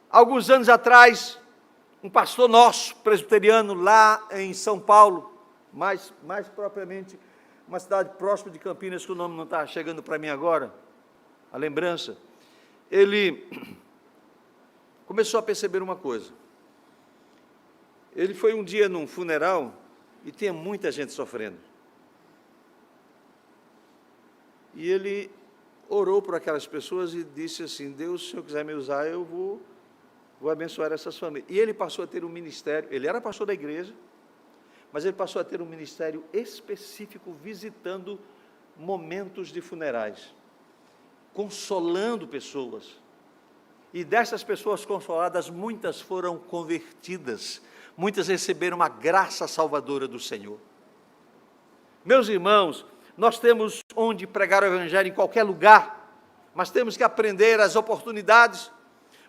Alguns anos atrás, um pastor nosso, presbiteriano, lá em São Paulo, mais propriamente, uma cidade próxima de Campinas, que o nome não está chegando para mim agora, a lembrança, ele começou a perceber uma coisa. Ele foi um dia num funeral e tinha muita gente sofrendo. E ele orou por aquelas pessoas e disse assim: Deus, se o Senhor quiser me usar, eu vou abençoar essas famílias. E ele passou a ter um ministério. Ele era pastor da igreja, mas ele passou a ter um ministério específico, visitando momentos de funerais, consolando pessoas. E dessas pessoas consoladas, muitas foram convertidas, muitas receberam a graça salvadora do Senhor. Meus irmãos, nós temos onde pregar o evangelho em qualquer lugar, mas temos que aprender as oportunidades.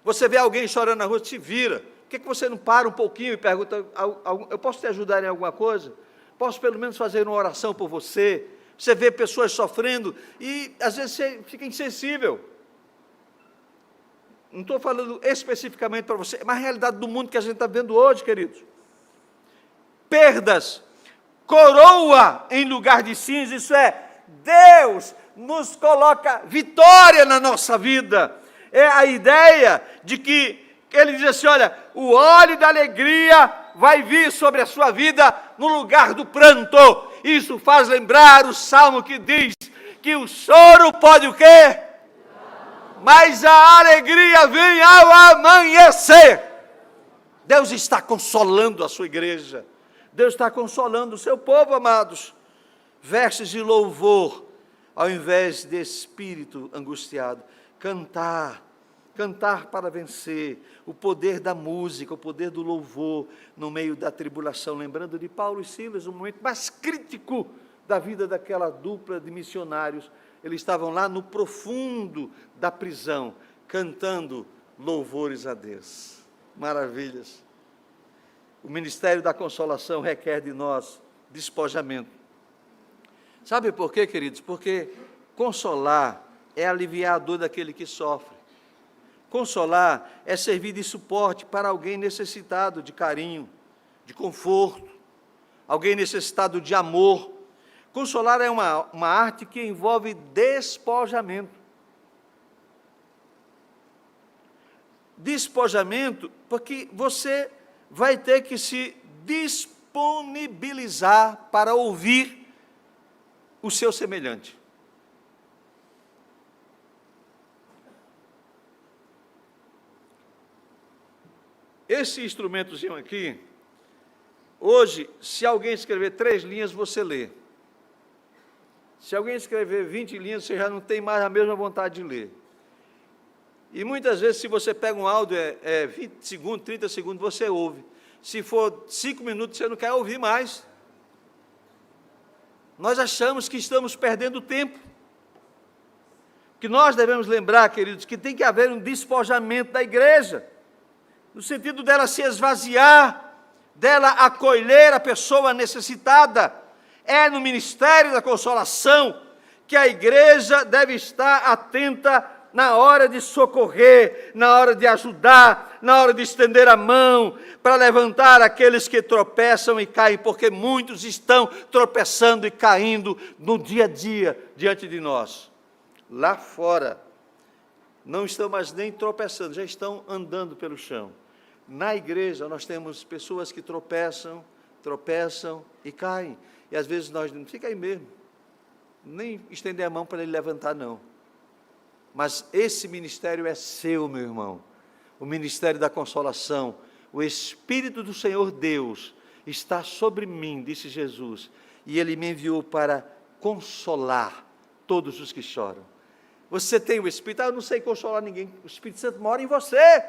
Você vê alguém chorando na rua, te vira. Por que você não para um pouquinho e pergunta: eu posso te ajudar em alguma coisa? Posso pelo menos fazer uma oração por você? Você vê pessoas sofrendo e às vezes você fica insensível. Não estou falando especificamente para você, mas a realidade do mundo que a gente está vendo hoje, queridos. Perdas, coroa em lugar de cinza, isso é, Deus nos coloca vitória na nossa vida. É a ideia de que ele diz assim: olha, o óleo da alegria vai vir sobre a sua vida no lugar do pranto. Isso faz lembrar o salmo que diz que o choro pode o quê? Mas a alegria vem ao amanhecer. Deus está consolando a sua igreja. Deus está consolando o seu povo, amados. vestes de louvor, ao invés de espírito angustiado. Cantar para vencer, o poder da música, o poder do louvor no meio da tribulação. Lembrando de Paulo e Silas, o momento mais crítico da vida daquela dupla de missionários. Eles estavam lá no profundo da prisão, cantando louvores a Deus. Maravilhas. O ministério da consolação requer de nós despojamento. Sabe por quê, queridos? Porque consolar é aliviar a dor daquele que sofre. Consolar é servir de suporte para alguém necessitado de carinho, de conforto, alguém necessitado de amor. Consolar é uma arte que envolve despojamento. Despojamento, porque você vai ter que se disponibilizar para ouvir o seu semelhante. Esse instrumentozinho aqui, hoje, se alguém escrever 3 linhas, você lê. Se alguém escrever 20 linhas, você já não tem mais a mesma vontade de ler. E muitas vezes, se você pega um áudio, 20 segundos, 30 segundos, você ouve. Se for 5 minutos, você não quer ouvir mais. Nós achamos que estamos perdendo tempo. Que nós devemos lembrar, queridos, que tem que haver um despojamento da igreja, no sentido dela se esvaziar, dela acolher a pessoa necessitada. É no ministério da consolação que a igreja deve estar atenta na hora de socorrer, na hora de ajudar, na hora de estender a mão, para levantar aqueles que tropeçam e caem, porque muitos estão tropeçando e caindo no dia a dia diante de nós. Lá fora, não estão mais nem tropeçando, já estão andando pelo chão. Na igreja, nós temos pessoas que tropeçam e caem. E às vezes nós não fica aí mesmo, nem estender a mão para ele levantar, não. Mas esse ministério é seu, meu irmão. O ministério da consolação. O Espírito do Senhor Deus está sobre mim, disse Jesus. E Ele me enviou para consolar todos os que choram. Você tem o Espírito, eu não sei consolar ninguém. O Espírito Santo mora em você.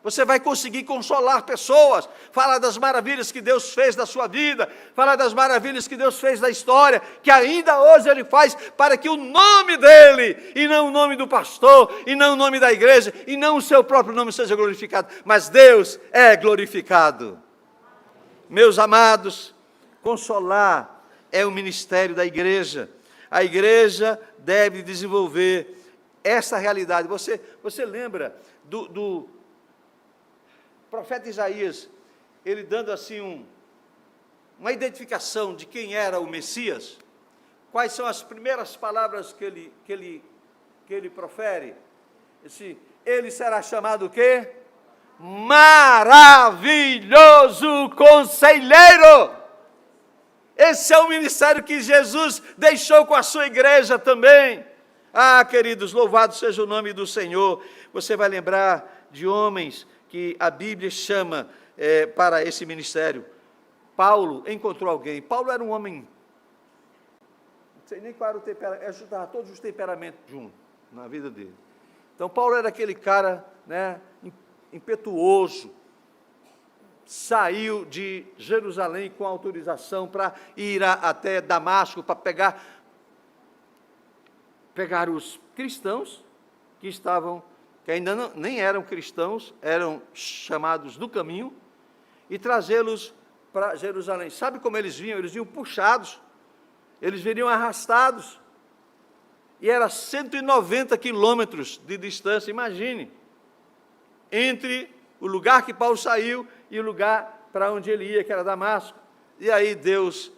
Você vai conseguir consolar pessoas, falar das maravilhas que Deus fez na sua vida, falar das maravilhas que Deus fez na história, que ainda hoje Ele faz, para que o nome dEle, e não o nome do pastor, e não o nome da igreja, e não o seu próprio nome seja glorificado, mas Deus é glorificado. Meus amados, consolar é o ministério da igreja. A igreja deve desenvolver essa realidade. Você lembra do profeta Isaías, ele dando assim uma identificação de quem era o Messias? Quais são as primeiras palavras que ele profere? Ele será chamado o quê? Maravilhoso Conselheiro. Esse é o ministério que Jesus deixou com a sua igreja também. Ah, queridos, louvado seja o nome do Senhor. Você vai lembrar de homens que a Bíblia chama para esse ministério. Paulo encontrou alguém. Paulo era um homem, não sei nem qual era o temperamento, ajudava todos os temperamentos juntos na vida dele. Então, Paulo era aquele cara, impetuoso, saiu de Jerusalém com autorização para ir até Damasco, para pegar os cristãos que ainda nem eram cristãos, eram chamados do caminho, e trazê-los para Jerusalém. Sabe como eles vinham? Eles vinham puxados, eles viriam arrastados, e era 190 quilômetros de distância, imagine, entre o lugar que Paulo saiu e o lugar para onde ele ia, que era Damasco. E aí Deus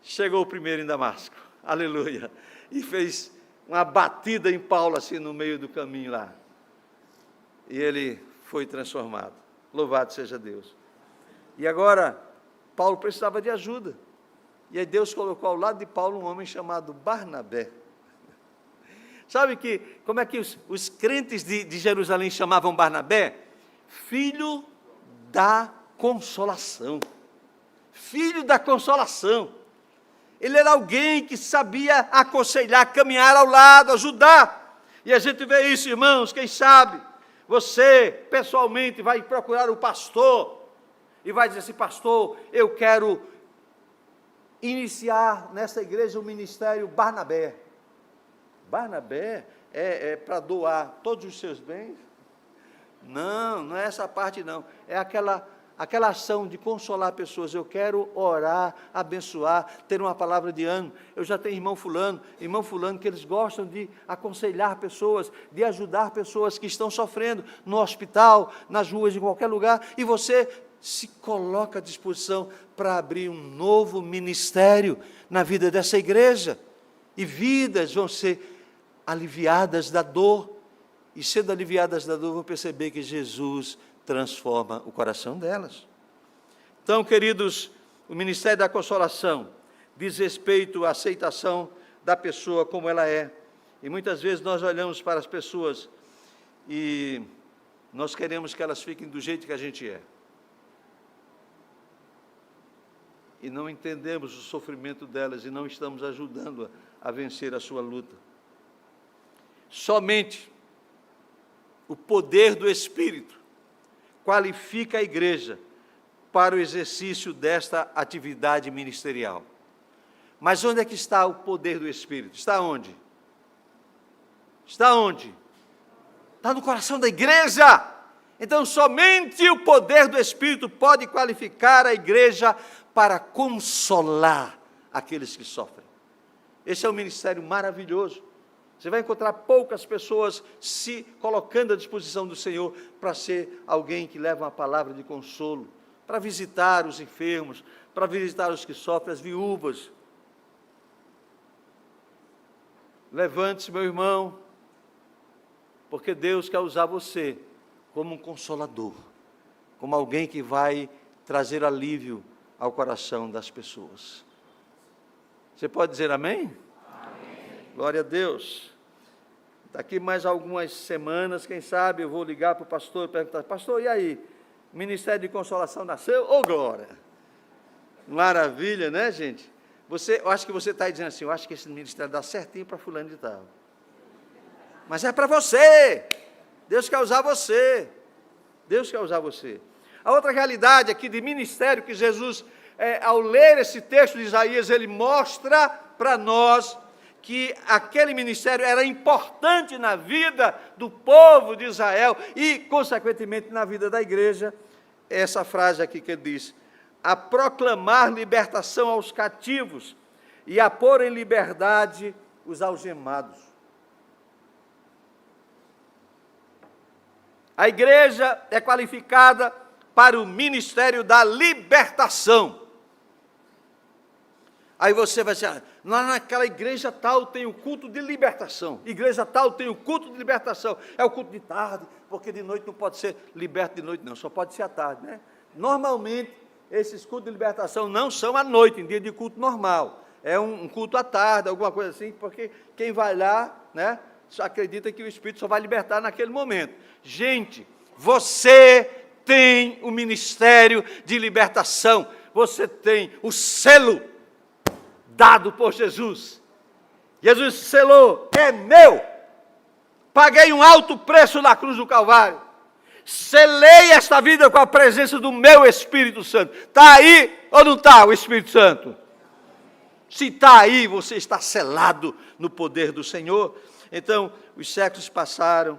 chegou primeiro em Damasco, aleluia, e fez uma batida em Paulo, assim, no meio do caminho lá. E ele foi transformado. Louvado seja Deus. E agora, Paulo precisava de ajuda. E aí Deus colocou ao lado de Paulo um homem chamado Barnabé. Sabe como é que os crentes de Jerusalém chamavam Barnabé? Filho da consolação. Filho da consolação. ele era alguém que sabia aconselhar, caminhar ao lado, ajudar. E a gente vê isso, irmãos, quem sabe você pessoalmente vai procurar o pastor e vai dizer assim: pastor, eu quero iniciar nessa igreja o ministério Barnabé. Barnabé é para doar todos os seus bens? Não, não é essa parte não. É aquela ação de consolar pessoas. Eu quero orar, abençoar, ter uma palavra de ânimo. Eu já tenho irmão fulano, que eles gostam de aconselhar pessoas, de ajudar pessoas que estão sofrendo no hospital, nas ruas, em qualquer lugar, e você se coloca à disposição para abrir um novo ministério na vida dessa igreja, e vidas vão ser aliviadas da dor, e sendo aliviadas da dor, vão perceber que Jesus transforma o coração delas. Então, queridos, o ministério da consolação diz respeito à aceitação da pessoa como ela é, e muitas vezes nós olhamos para as pessoas e nós queremos que elas fiquem do jeito que a gente é, e não entendemos o sofrimento delas e não estamos ajudando a vencer a sua luta. Somente o poder do Espírito qualifica a igreja para o exercício desta atividade ministerial. Mas onde é que está o poder do Espírito? Está onde? Está onde? Está no coração da igreja. Então, somente o poder do Espírito pode qualificar a igreja para consolar aqueles que sofrem. Esse é um ministério maravilhoso. Você vai encontrar poucas pessoas se colocando à disposição do Senhor para ser alguém que leva uma palavra de consolo, para visitar os enfermos, para visitar os que sofrem, as viúvas. Levante-se, meu irmão, porque Deus quer usar você como um consolador, como alguém que vai trazer alívio ao coração das pessoas. Você pode dizer amém? Amém. Glória a Deus. Daqui mais algumas semanas, quem sabe, eu vou ligar para o pastor e perguntar: pastor, e aí? O Ministério de Consolação nasceu? Ô, glória! Maravilha, né, gente? Eu acho que você está aí dizendo assim: eu acho que esse ministério dá certinho para fulano de tal. Mas é para você. Deus quer usar você. Deus quer usar você. A outra realidade aqui de ministério que Jesus, ao ler esse texto de Isaías, ele mostra para nós que aquele ministério era importante na vida do povo de Israel e, consequentemente, na vida da igreja. Essa frase aqui que ele diz: a proclamar libertação aos cativos e a pôr em liberdade os algemados. A igreja é qualificada para o ministério da libertação. Aí você vai dizer: lá naquela igreja tal tem o culto de libertação, igreja tal tem o culto de libertação, é o culto de tarde, porque de noite não pode ser liberto de noite não, só pode ser à tarde, né? Normalmente, esses cultos de libertação não são à noite, em dia de culto normal, é um culto à tarde, alguma coisa assim, porque quem vai lá, né, só acredita que o Espírito só vai libertar naquele momento. Gente, você tem o ministério de libertação, você tem o selo dado por Jesus. Jesus selou: é meu. Paguei um alto preço na cruz do Calvário. Selei esta vida com a presença do meu Espírito Santo. Está aí ou não está o Espírito Santo? Se está aí, você está selado no poder do Senhor. Então, os séculos passaram,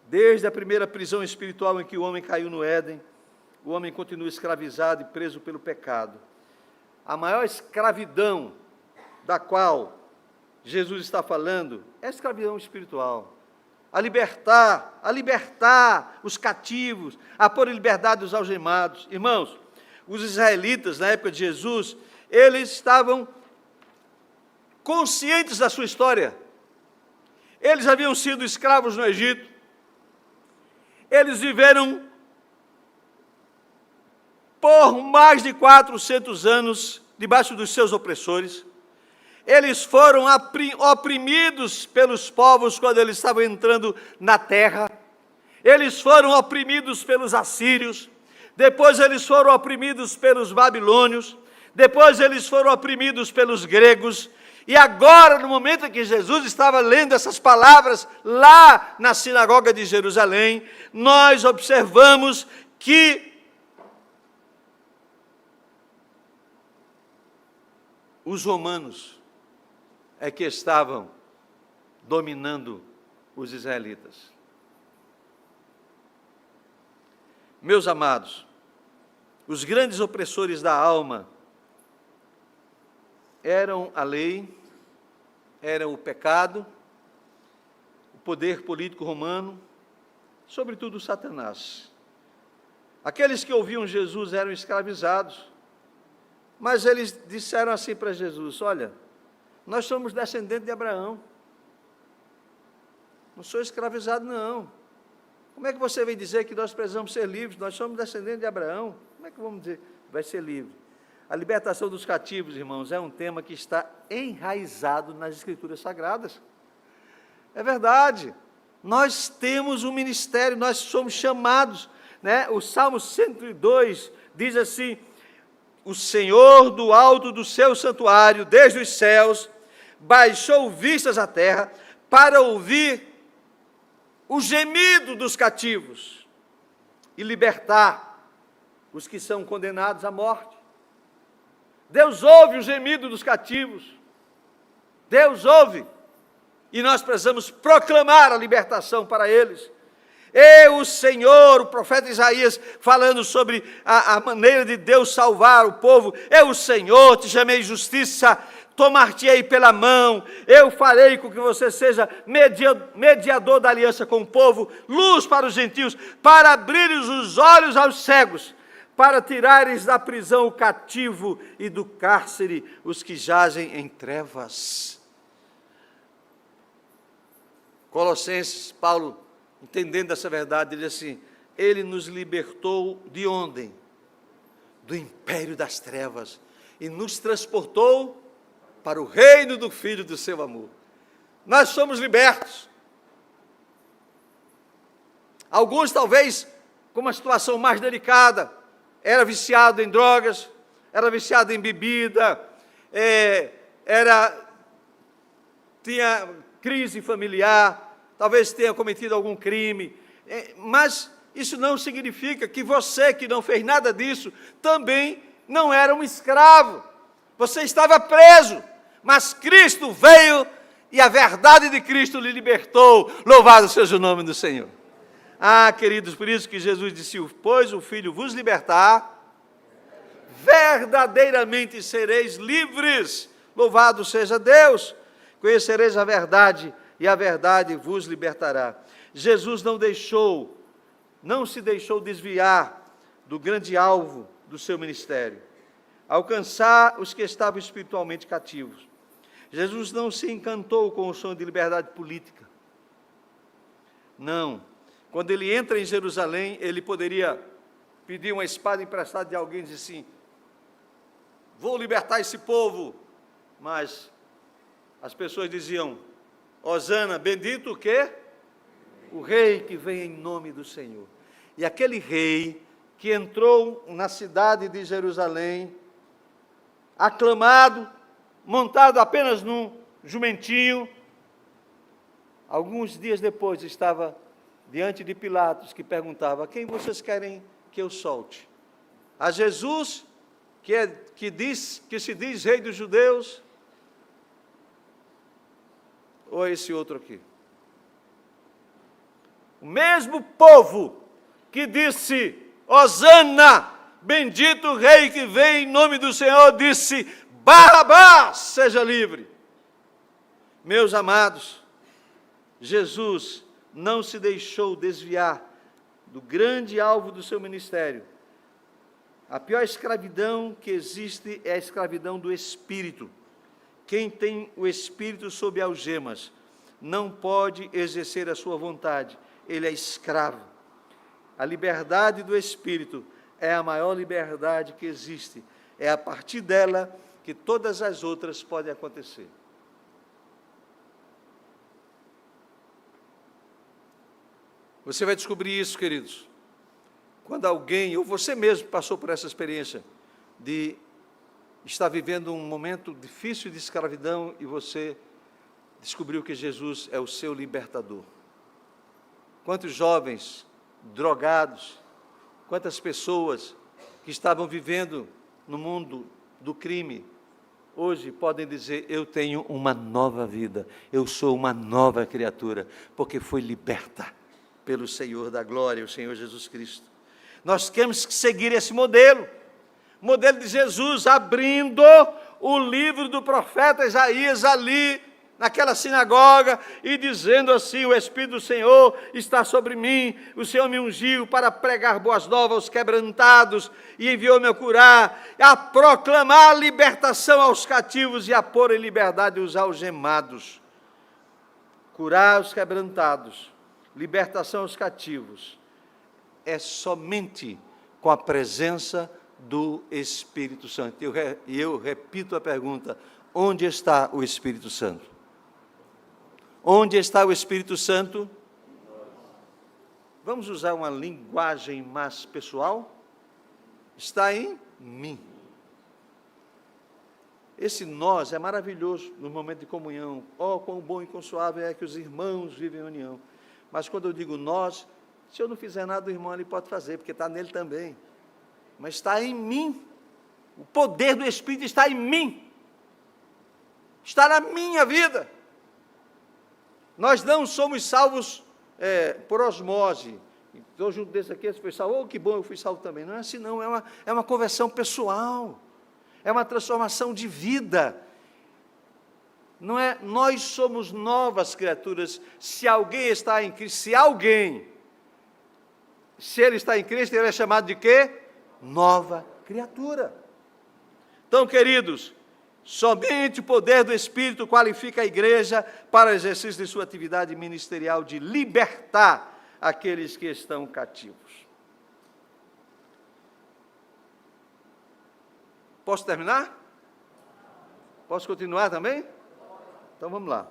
desde a primeira prisão espiritual em que o homem caiu no Éden, o homem continua escravizado e preso pelo pecado. A maior escravidão da qual Jesus está falando é a escravidão espiritual. A libertar os cativos, a pôr em liberdade os algemados. Irmãos, os israelitas, na época de Jesus, eles estavam conscientes da sua história. Eles haviam sido escravos no Egito. Eles viveram por mais de 400 anos debaixo dos seus opressores. Eles foram oprimidos pelos povos quando eles estavam entrando na terra. Eles foram oprimidos pelos assírios. Depois eles foram oprimidos pelos babilônios. depois eles foram oprimidos pelos gregos, e agora, no momento em que Jesus estava lendo essas palavras lá na sinagoga de Jerusalém, nós observamos que os romanos é que estavam dominando os israelitas. Meus amados, os grandes opressores da alma eram a lei, era o pecado, o poder político romano, sobretudo Satanás. Aqueles que ouviam Jesus eram escravizados, mas eles disseram assim para Jesus: olha, nós somos descendentes de Abraão, não sou escravizado não. Como é que você vem dizer que nós precisamos ser livres? Nós somos descendentes de Abraão, como é que vamos dizer que vai ser livre? A libertação dos cativos, irmãos, é um tema que está enraizado nas Escrituras Sagradas. É verdade, nós temos um ministério, nós somos chamados, né? O Salmo 102 diz assim: o Senhor do alto do seu santuário, desde os céus, baixou vistas à terra para ouvir o gemido dos cativos e libertar os que são condenados à morte. Deus ouve o gemido dos cativos, Deus ouve, e nós precisamos proclamar a libertação para eles. O Senhor, o profeta Isaías, falando sobre a maneira de Deus salvar o povo: o Senhor, te chamei justiça, tomar-te-ei pela mão, eu farei com que você seja mediador da aliança com o povo, luz para os gentios, para abrires os olhos aos cegos, para tirares da prisão o cativo e do cárcere os que jazem em trevas. Colossenses, Paulo, entendendo essa verdade, diz assim: ele nos libertou de onde? Do império das trevas, e nos transportou para o reino do Filho do seu amor. Nós somos libertos. Alguns talvez com uma situação mais delicada, era viciado em drogas, era viciado em bebida, tinha crise familiar, talvez tenha cometido algum crime, mas isso não significa que você, que não fez nada disso, também não era um escravo. Você estava preso, mas Cristo veio e a verdade de Cristo lhe libertou. Louvado seja o nome do Senhor. Queridos, por isso que Jesus disse: pois o Filho vos libertar, verdadeiramente sereis livres. Louvado seja Deus. Conhecereis a verdade, e a verdade vos libertará. Jesus não se deixou desviar do grande alvo do seu ministério: alcançar os que estavam espiritualmente cativos. Jesus não se encantou com o sonho de liberdade política. Não. Quando ele entra em Jerusalém, ele poderia pedir uma espada emprestada de alguém e dizer assim: vou libertar esse povo. Mas as pessoas diziam: Hosana, bendito o quê? O rei que vem em nome do Senhor. E aquele rei que entrou na cidade de Jerusalém, aclamado, montado apenas num jumentinho, alguns dias depois estava diante de Pilatos, que perguntava: quem vocês querem que eu solte? A Jesus, que se diz rei dos judeus, ou a esse outro aqui? O mesmo povo que disse: Hosana, bendito o rei que vem em nome do Senhor, disse: Barrabás seja livre. Meus amados, Jesus não se deixou desviar do grande alvo do seu ministério. A pior escravidão que existe é a escravidão do espírito. Quem tem o espírito sob algemas não pode exercer a sua vontade, ele é escravo. A liberdade do espírito é a maior liberdade que existe. É a partir dela que todas as outras podem acontecer. Você vai descobrir isso, queridos, quando alguém, ou você mesmo passou por essa experiência de está vivendo um momento difícil de escravidão e você descobriu que Jesus é o seu libertador. Quantos jovens drogados, quantas pessoas que estavam vivendo no mundo do crime, hoje podem dizer: eu tenho uma nova vida, eu sou uma nova criatura, porque fui liberta pelo Senhor da glória, o Senhor Jesus Cristo. Nós temos que seguir esse modelo de Jesus, abrindo o livro do profeta Isaías ali, naquela sinagoga, e dizendo assim: o Espírito do Senhor está sobre mim, o Senhor me ungiu para pregar boas novas aos quebrantados, e enviou-me a curar, a proclamar a libertação aos cativos e a pôr em liberdade os algemados. Curar os quebrantados, libertação aos cativos, é somente com a presença do Espírito Santo. E eu repito a pergunta: onde está o Espírito Santo? Onde está o Espírito Santo? Vamos usar uma linguagem mais pessoal? Está em mim. Esse nós é maravilhoso no momento de comunhão. Oh, quão bom e quão suave é que os irmãos vivem em união. Mas quando eu digo nós, se eu não fizer nada, o irmão ali pode fazer, porque está nele também. Mas está em mim. O poder do Espírito está em mim. Está na minha vida. Nós não somos salvos por osmose. Estou junto desse aqui, esse foi salvo. Oh, que bom, eu fui salvo também. Não é assim não, é uma conversão pessoal. É uma transformação de vida. Não é, nós somos novas criaturas. Se alguém está em Cristo, se ele está em Cristo, ele é chamado de quê? Nova criatura. Então, queridos, somente o poder do Espírito qualifica a igreja para o exercício de sua atividade ministerial de libertar aqueles que estão cativos. Posso terminar? Posso continuar também? Então vamos lá.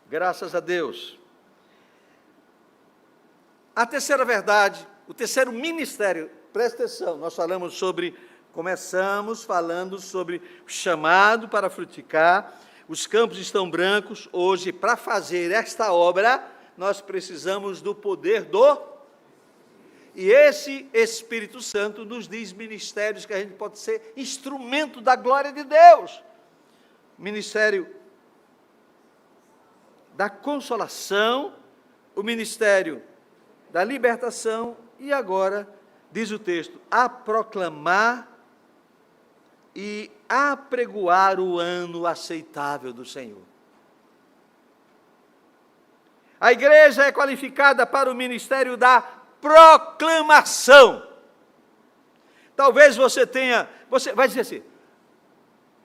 Graças a Deus. A terceira verdade, o terceiro ministério, presta atenção, começamos falando sobre o chamado para frutificar, os campos estão brancos. Hoje, para fazer esta obra, nós precisamos do poder e esse Espírito Santo nos diz ministérios que a gente pode ser instrumento da glória de Deus. Ministério da consolação, o ministério da libertação e agora, diz o texto, a proclamar e apregoar o ano aceitável do Senhor. A igreja é qualificada para o ministério da proclamação. Talvez você vai dizer assim: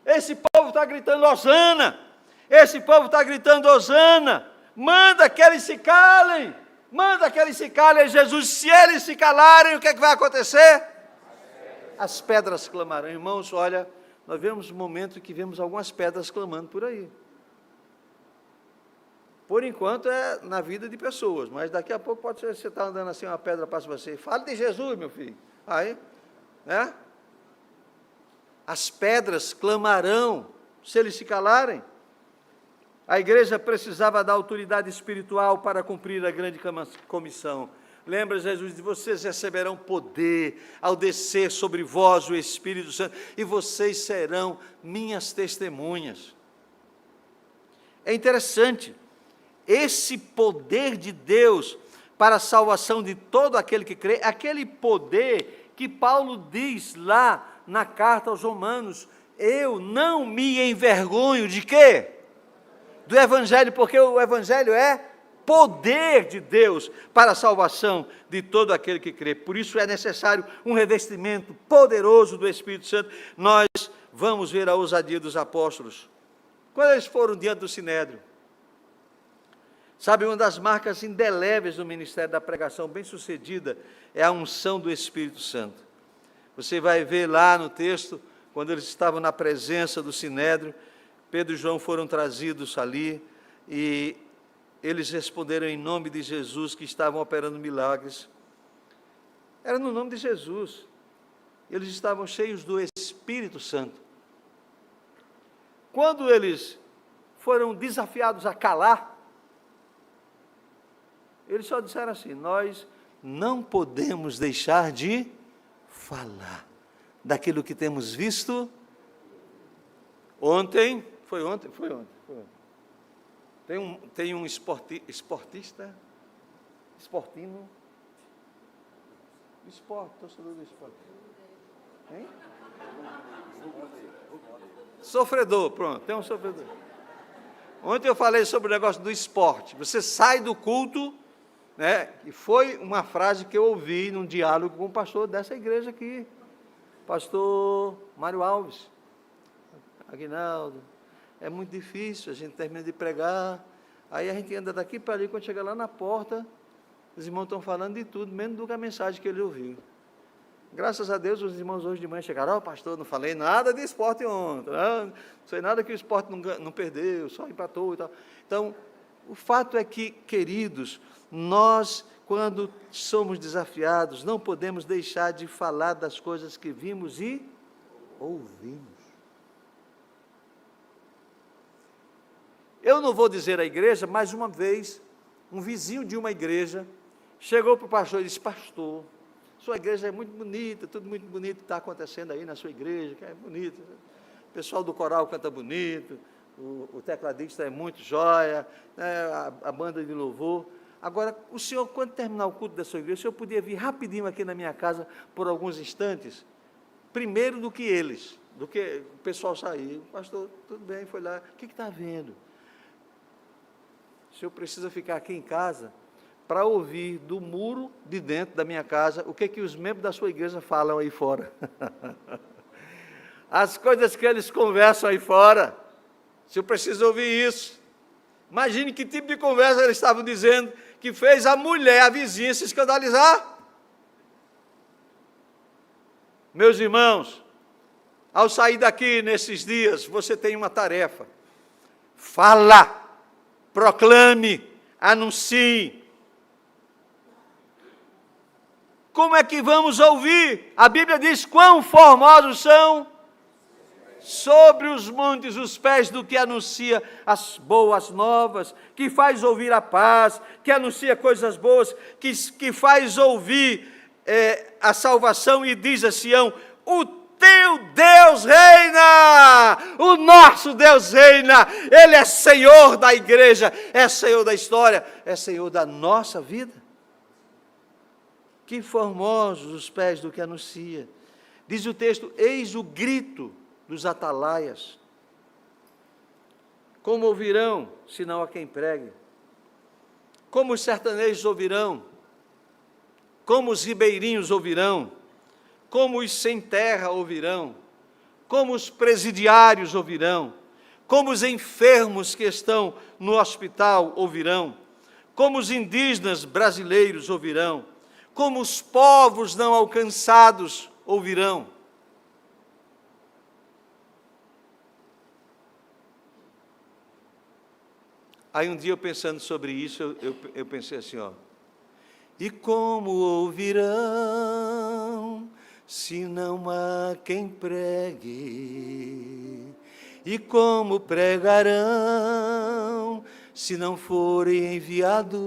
esse povo está gritando Hosana, esse povo está gritando Hosana, manda que eles se calem, Jesus, se eles se calarem, o que é que vai acontecer? As pedras clamarão. Irmãos, olha, nós vemos um momento que vemos algumas pedras clamando por aí. Por enquanto é na vida de pessoas, mas daqui a pouco pode ser, você está andando assim, uma pedra passa você, fale de Jesus, meu filho. Aí, né? As pedras clamarão, se eles se calarem. A igreja precisava da autoridade espiritual para cumprir a grande comissão. Lembra, Jesus, de vocês receberão poder ao descer sobre vós o Espírito Santo, e vocês serão minhas testemunhas. É interessante, esse poder de Deus para a salvação de todo aquele que crê, aquele poder que Paulo diz lá na carta aos Romanos: eu não me envergonho de quê? Do Evangelho, porque o Evangelho é poder de Deus para a salvação de todo aquele que crê. Por isso é necessário um revestimento poderoso do Espírito Santo. Nós vamos ver a ousadia dos apóstolos. Quando eles foram diante do Sinédrio, sabe, uma das marcas indeléveis do ministério da pregação bem-sucedida é a unção do Espírito Santo. Você vai ver lá no texto, quando eles estavam na presença do Sinédrio, Pedro e João foram trazidos ali, e eles responderam em nome de Jesus, que estavam operando milagres. Era no nome de Jesus. eles estavam cheios do Espírito Santo. Quando eles foram desafiados a calar, eles só disseram assim: nós não podemos deixar de falar daquilo que temos visto ontem. Foi ontem. Tem um esportista, esportino, torcedor do esporte. Hein? Sofredor, pronto, tem um sofredor. Ontem eu falei sobre o negócio do esporte. Você sai do culto, né? E foi uma frase que eu ouvi num diálogo com o pastor dessa igreja aqui, pastor Mário Alves. Aguinaldo, é muito difícil, a gente termina de pregar, aí a gente anda daqui para ali, quando chega lá na porta, os irmãos estão falando de tudo, menos do que a mensagem que ele ouviu. Graças a Deus, os irmãos hoje de manhã chegaram: pastor, não falei nada de esporte ontem, não sei nada que o esporte não perdeu, só empatou e tal. Então, o fato é que, queridos, nós, quando somos desafiados, não podemos deixar de falar das coisas que vimos e ouvimos. Eu não vou dizer à igreja, mas uma vez, um vizinho de uma igreja chegou para o pastor e disse: pastor, sua igreja é muito bonita, tudo muito bonito está acontecendo aí na sua igreja, que é bonito. O pessoal do coral canta bonito, o tecladista é muito joia, né, a banda de louvor. Agora, o senhor, quando terminar o culto da sua igreja, o senhor podia vir rapidinho aqui na minha casa por alguns instantes, primeiro do que eles, do que o pessoal sair. O pastor, tudo bem, foi lá. O que está havendo? O senhor precisa ficar aqui em casa para ouvir do muro de dentro da minha casa o que os membros da sua igreja falam aí fora. As coisas que eles conversam aí fora. O senhor precisa ouvir isso. Imagine que tipo de conversa eles estavam dizendo que fez a mulher, a vizinha, se escandalizar. Meus irmãos, ao sair daqui nesses dias, você tem uma tarefa: fala, proclame, anuncie. Como é que vamos ouvir? A Bíblia diz: quão formosos são sobre os montes os pés do que anuncia as boas novas, que faz ouvir a paz, que anuncia coisas boas, que faz ouvir a salvação, e diz a Sião: o teu Deus reina, o nosso Deus reina, Ele é Senhor da igreja, é Senhor da história, é Senhor da nossa vida. Que formosos os pés do que anuncia. Diz o texto: eis o grito dos atalaias. Como ouvirão, senão a quem pregue? Como os sertanejos ouvirão? Como os ribeirinhos ouvirão? Como os sem terra ouvirão? Como os presidiários ouvirão? Como os enfermos que estão no hospital ouvirão? Como os indígenas brasileiros ouvirão? Como os povos não alcançados ouvirão? Aí um dia, eu pensando sobre isso, eu pensei assim, e como ouvirão, se não há quem pregue? E como pregarão, se não forem enviados?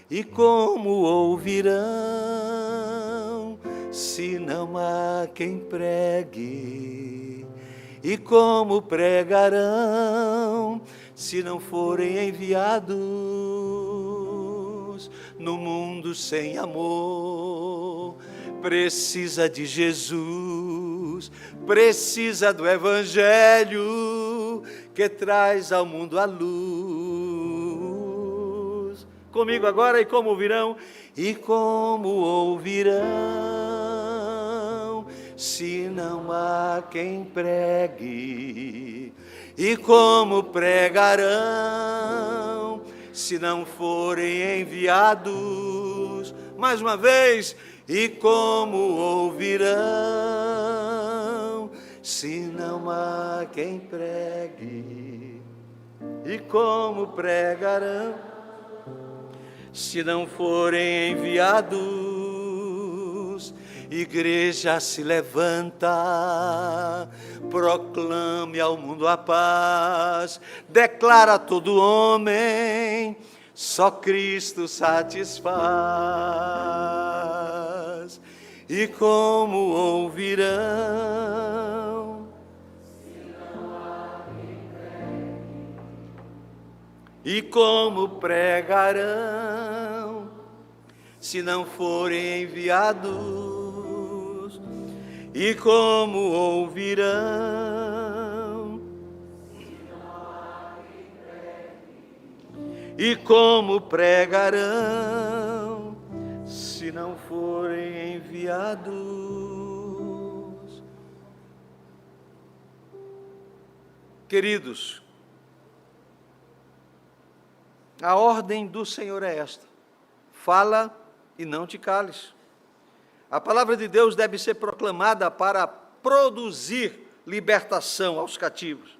E como ouvirão, se não há quem pregue? E como pregarão, se não forem enviados? No mundo sem amor, precisa de Jesus, precisa do Evangelho, que traz ao mundo a luz. Comigo agora: e como ouvirão? E como ouvirão, se não há quem pregue? E como pregarão, se não forem enviados? Mais uma vez: e como ouvirão, se não há quem pregue? E como pregarão, se não forem enviados? Igreja, se levanta, proclame ao mundo a paz, declara a todo homem, só Cristo satisfaz. E como ouvirão, e como pregarão, se não forem enviados? E como ouvirão, e como pregarão, se não forem enviados? Queridos, a ordem do Senhor é esta: fala e não te cales. A palavra de Deus deve ser proclamada para produzir libertação aos cativos.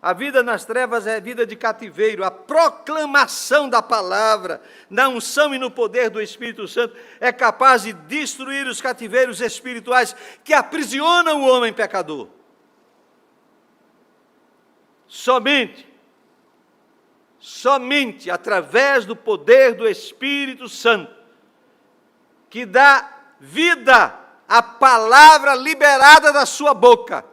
A vida nas trevas é vida de cativeiro. A proclamação da palavra, na unção e no poder do Espírito Santo, é capaz de destruir os cativeiros espirituais que aprisionam o homem pecador. Somente através do poder do Espírito Santo, que dá vida à palavra liberada da sua boca,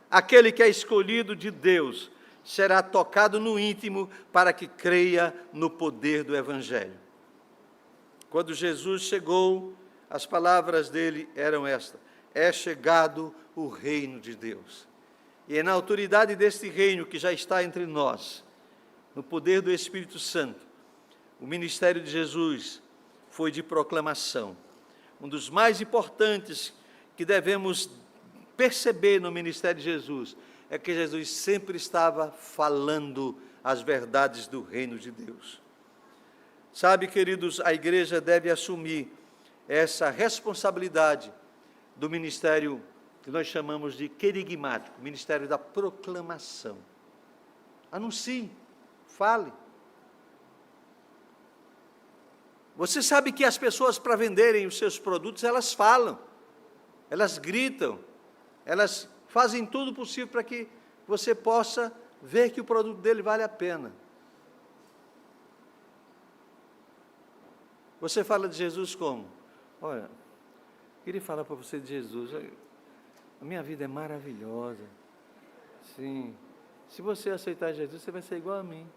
aquele que é escolhido de Deus será tocado no íntimo para que creia no poder do Evangelho. Quando Jesus chegou, as palavras dele eram estas: é chegado o reino de Deus. E é na autoridade deste reino que já está entre nós, no poder do Espírito Santo, o ministério de Jesus foi de proclamação. Um dos mais importantes que devemos perceber no ministério de Jesus é que Jesus sempre estava falando as verdades do reino de Deus. Sabe, queridos, a igreja deve assumir essa responsabilidade do ministério que nós chamamos de querigmático, ministério da proclamação. Anuncie, fale. Você sabe que as pessoas, para venderem os seus produtos, elas falam, elas gritam, elas fazem tudo possível para que você possa ver que o produto dele vale a pena. Você fala de Jesus como? Olha, queria falar para você de Jesus. A minha vida é maravilhosa. Sim. Se você aceitar Jesus, você vai ser igual a mim.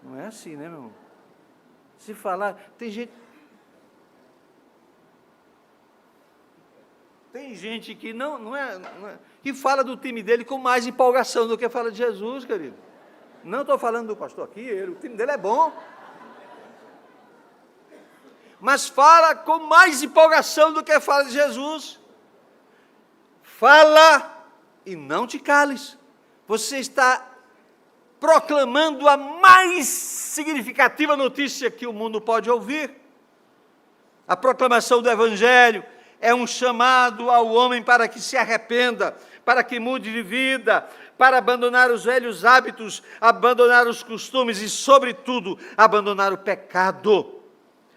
Não é assim, né, meu irmão? Se falar, tem gente que não é, que fala do time dele com mais empolgação do que fala de Jesus, querido. Não estou falando do pastor aqui, o time dele é bom. Mas fala com mais empolgação do que fala de Jesus. Fala e não te cales. Você está proclamando a mais significativa notícia que o mundo pode ouvir. A proclamação do Evangelho é um chamado ao homem para que se arrependa, para que mude de vida, para abandonar os velhos hábitos, abandonar os costumes e, sobretudo, abandonar o pecado.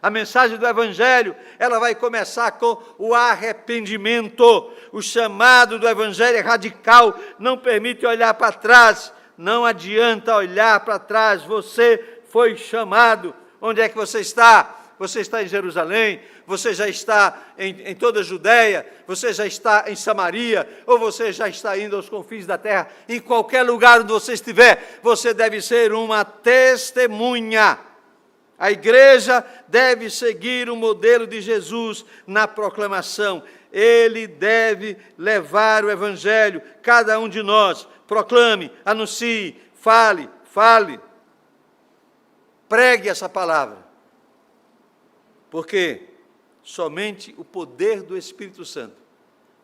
A mensagem do Evangelho, ela vai começar com o arrependimento. O chamado do Evangelho é radical, não permite olhar para trás. Não adianta olhar para trás, você foi chamado. Onde é que você está? Você está em Jerusalém? Você já está em toda a Judéia? Você já está em Samaria? Ou você já está indo aos confins da terra? Em qualquer lugar onde você estiver, você deve ser uma testemunha. A igreja deve seguir o modelo de Jesus na proclamação. Ele deve levar o Evangelho, cada um de nós. Proclame, anuncie, fale. Pregue essa palavra. Porque somente o poder do Espírito Santo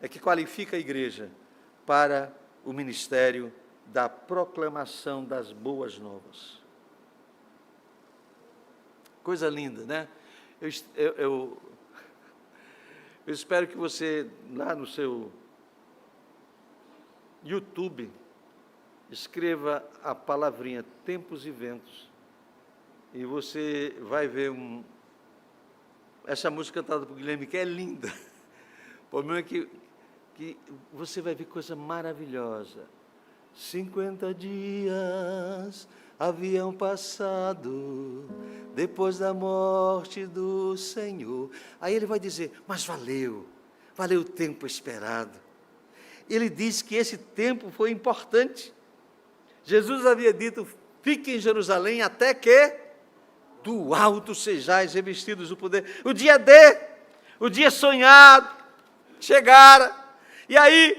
é que qualifica a igreja para o ministério da proclamação das boas novas. Coisa linda, né? Eu espero que você, lá no seu YouTube, escreva a palavrinha Tempos e Ventos, e você vai ver essa música cantada por Guilherme, que é linda. O problema é que você vai ver coisa maravilhosa. 50 dias haviam passado depois da morte do Senhor. Aí ele vai dizer, mas valeu o tempo esperado. Ele diz que esse tempo foi importante. Jesus havia dito, fique em Jerusalém até que do alto sejais revestidos do poder. O dia sonhado, chegara. E aí,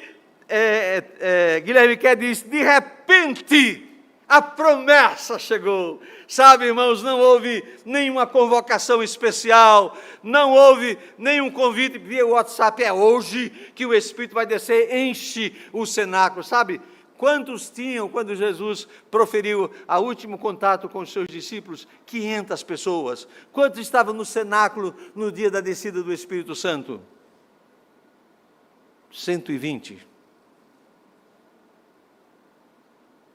Guilherme Quer diz, de repente, a promessa chegou. Sabe, irmãos, não houve nenhuma convocação especial, não houve nenhum convite via WhatsApp, é hoje que o Espírito vai descer, enche o cenáculo, sabe? Quantos tinham, quando Jesus proferiu o último contato com os seus discípulos? 500 pessoas. Quantos estavam no cenáculo no dia da descida do Espírito Santo? 120.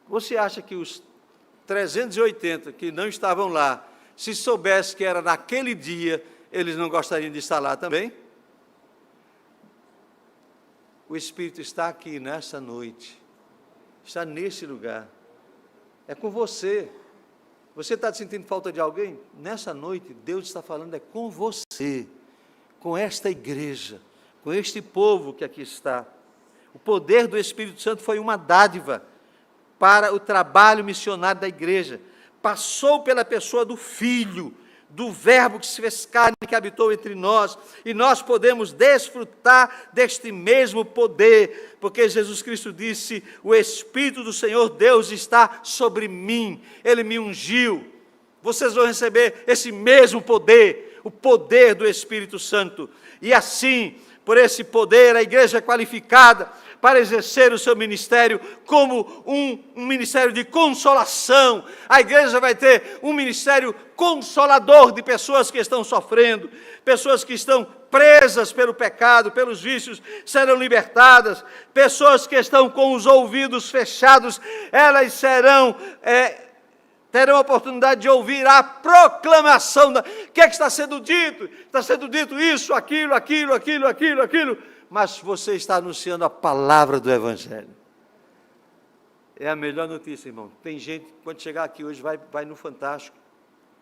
Você acha que os 380 que não estavam lá, se soubesse que era naquele dia, eles não gostariam de estar lá também? O Espírito está aqui nessa noite, está nesse lugar, é com você. Você está sentindo falta de alguém? Nessa noite, Deus está falando, é com você, com esta igreja, com este povo que aqui está. O poder do Espírito Santo foi uma dádiva para o trabalho missionário da igreja. Passou pela pessoa do Filho, do Verbo que se fez carne, que habitou entre nós, e nós podemos desfrutar deste mesmo poder, porque Jesus Cristo disse, o Espírito do Senhor Deus está sobre mim, Ele me ungiu. Vocês vão receber esse mesmo poder, o poder do Espírito Santo, e assim, por esse poder, a igreja é qualificada para exercer o seu ministério como um ministério de consolação. A igreja vai ter um ministério consolador de pessoas que estão sofrendo, pessoas que estão presas pelo pecado, pelos vícios, serão libertadas, pessoas que estão com os ouvidos fechados, elas terão a oportunidade de ouvir a proclamação. O que é que está sendo dito? Está sendo dito isso, aquilo, mas você está anunciando a palavra do Evangelho. É a melhor notícia, irmão. Tem gente, quando chegar aqui hoje, vai no Fantástico.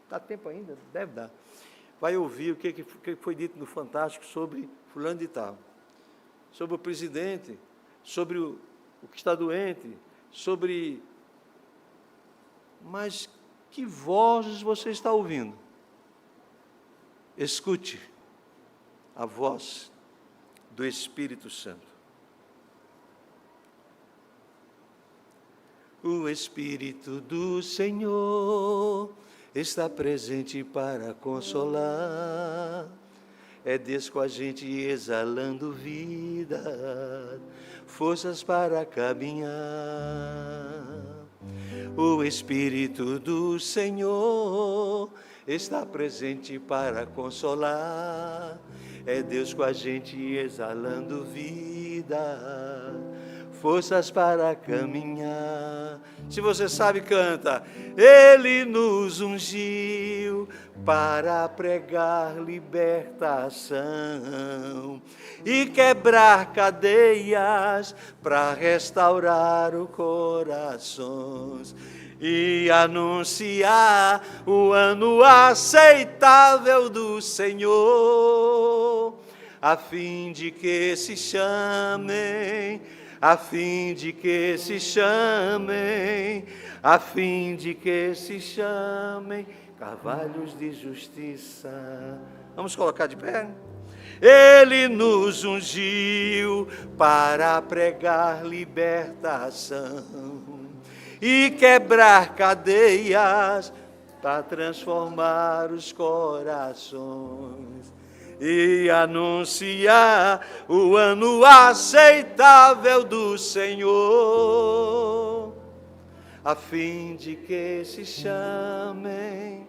Dá tempo ainda? Deve dar. Vai ouvir o que foi dito no Fantástico sobre fulano de tal, sobre o presidente, sobre o que está doente, sobre... Mas que vozes você está ouvindo? Escute a voz do Espírito Santo. O Espírito do Senhor está presente para consolar. É Deus com a gente exalando vida, forças para caminhar. O Espírito do Senhor está presente para consolar. É Deus com a gente exalando vida, forças para caminhar. Se você sabe, canta. Ele nos ungiu para pregar libertação e quebrar cadeias, para restaurar os corações e anunciar o ano aceitável do Senhor, a fim de que se chamem, a fim de que se chamem, a fim de que se chamem carvalhos de justiça. Vamos colocar de pé? Ele nos ungiu para pregar libertação e quebrar cadeias, para transformar os corações e anunciar o ano aceitável do Senhor, a fim de que se chamem,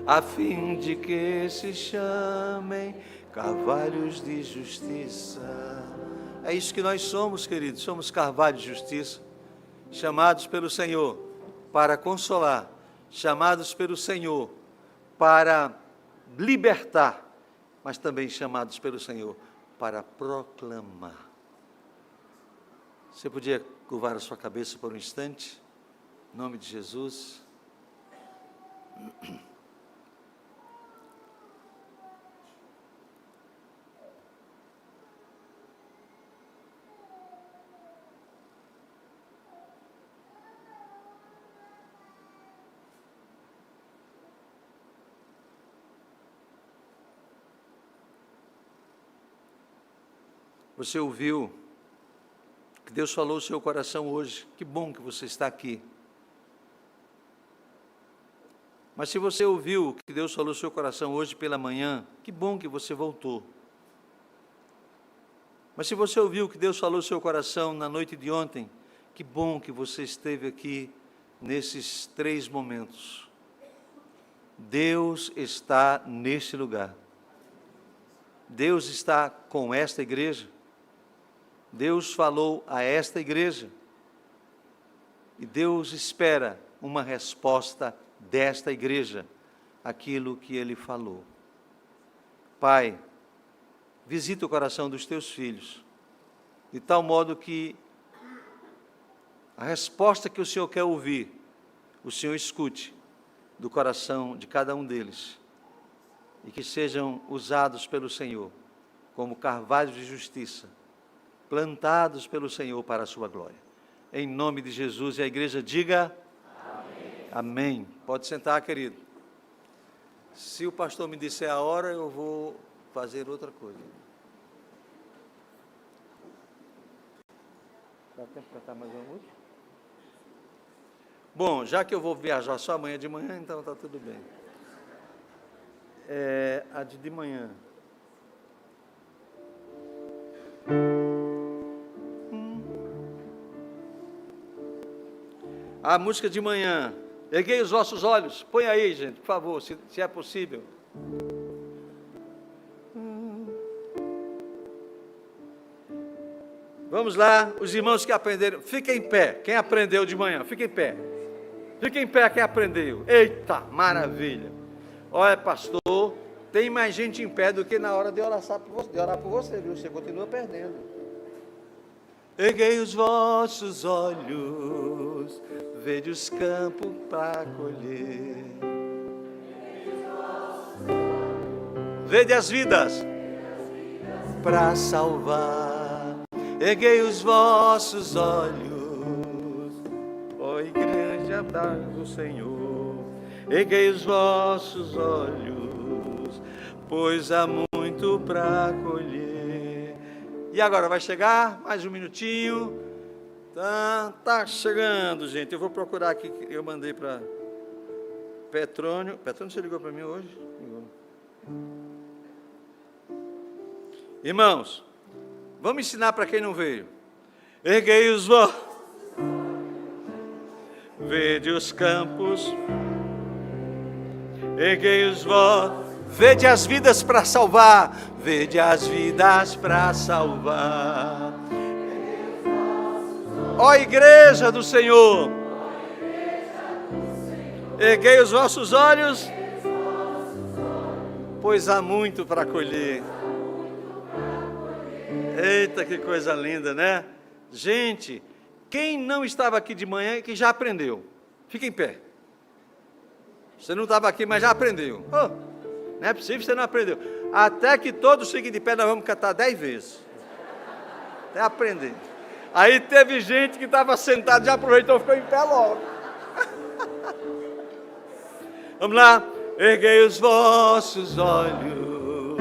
a fim de que se chamem carvalhos de justiça. É isso que nós somos, queridos, somos carvalhos de justiça, chamados pelo Senhor para consolar, chamados pelo Senhor para libertar, mas também chamados pelo Senhor para proclamar. Você podia curvar a sua cabeça por um instante? Em nome de Jesus. Você ouviu que Deus falou no seu coração hoje? Que bom que você está aqui. Mas se você ouviu que Deus falou no seu coração hoje pela manhã, que bom que você voltou. Mas se você ouviu que Deus falou no seu coração na noite de ontem, que bom que você esteve aqui nesses 3 momentos. Deus está neste lugar. Deus está com esta igreja. Deus falou a esta igreja. E Deus espera uma resposta desta igreja, aquilo que Ele falou. Pai, visita o coração dos teus filhos, de tal modo que a resposta que o Senhor quer ouvir, o Senhor escute do coração de cada um deles, e que sejam usados pelo Senhor como carvalhos de justiça, plantados pelo Senhor para a sua glória. Em nome de Jesus, e a igreja diga amém. Amém. Pode sentar, querido. Se o pastor me disser a hora, eu vou fazer outra coisa. Dá tempo para cantar mais uma música? Bom, já que eu vou viajar só amanhã de manhã, então está tudo bem. A de manhã. A música de manhã. Erguei os vossos olhos. Põe aí, gente, por favor, se é possível. Vamos lá, os irmãos que aprenderam, fiquem em pé. Quem aprendeu de manhã, fiquem em pé. Fiquem em pé quem aprendeu. Eita, maravilha. Olha, pastor, tem mais gente em pé do que na hora de orar por você, viu? Você continua perdendo. Erguei os vossos olhos, vede os campos para colher. Vede as vidas para salvar. Erguei os vossos olhos, ó igreja do Senhor. Erguei os vossos olhos, pois há muito para colher. E agora vai chegar, mais um minutinho. Tá chegando, gente. Eu vou procurar aqui, eu mandei para Petrônio. Petrônio, você ligou para mim hoje? Ligou. Irmãos, vamos ensinar para quem não veio. Erguei os vossos, vede os campos. Erguei os vossos, vede as vidas para salvar. Vede as vidas para salvar. Ó igreja do Senhor, erguei os vossos olhos, pois há muito para colher. Eita, que coisa linda, né? Gente, quem não estava aqui de manhã e que já aprendeu, fica em pé. Você não estava aqui, mas já aprendeu. Não é possível que você não aprendeu. Até que todos fiquem de pé, nós vamos cantar 10 vezes. Até aprender. Aí teve gente que estava sentado, já aproveitou e ficou em pé logo. Vamos lá. Erguei os vossos olhos,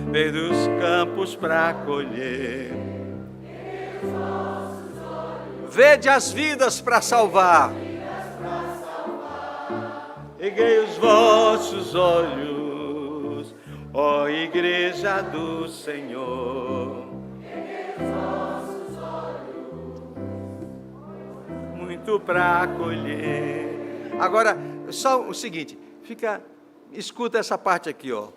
vede os campos para colher. Vede as vidas para salvar. Erguei os vossos olhos, ó igreja do Senhor. Muito para colher. Agora, só o seguinte, escuta essa parte aqui, ó.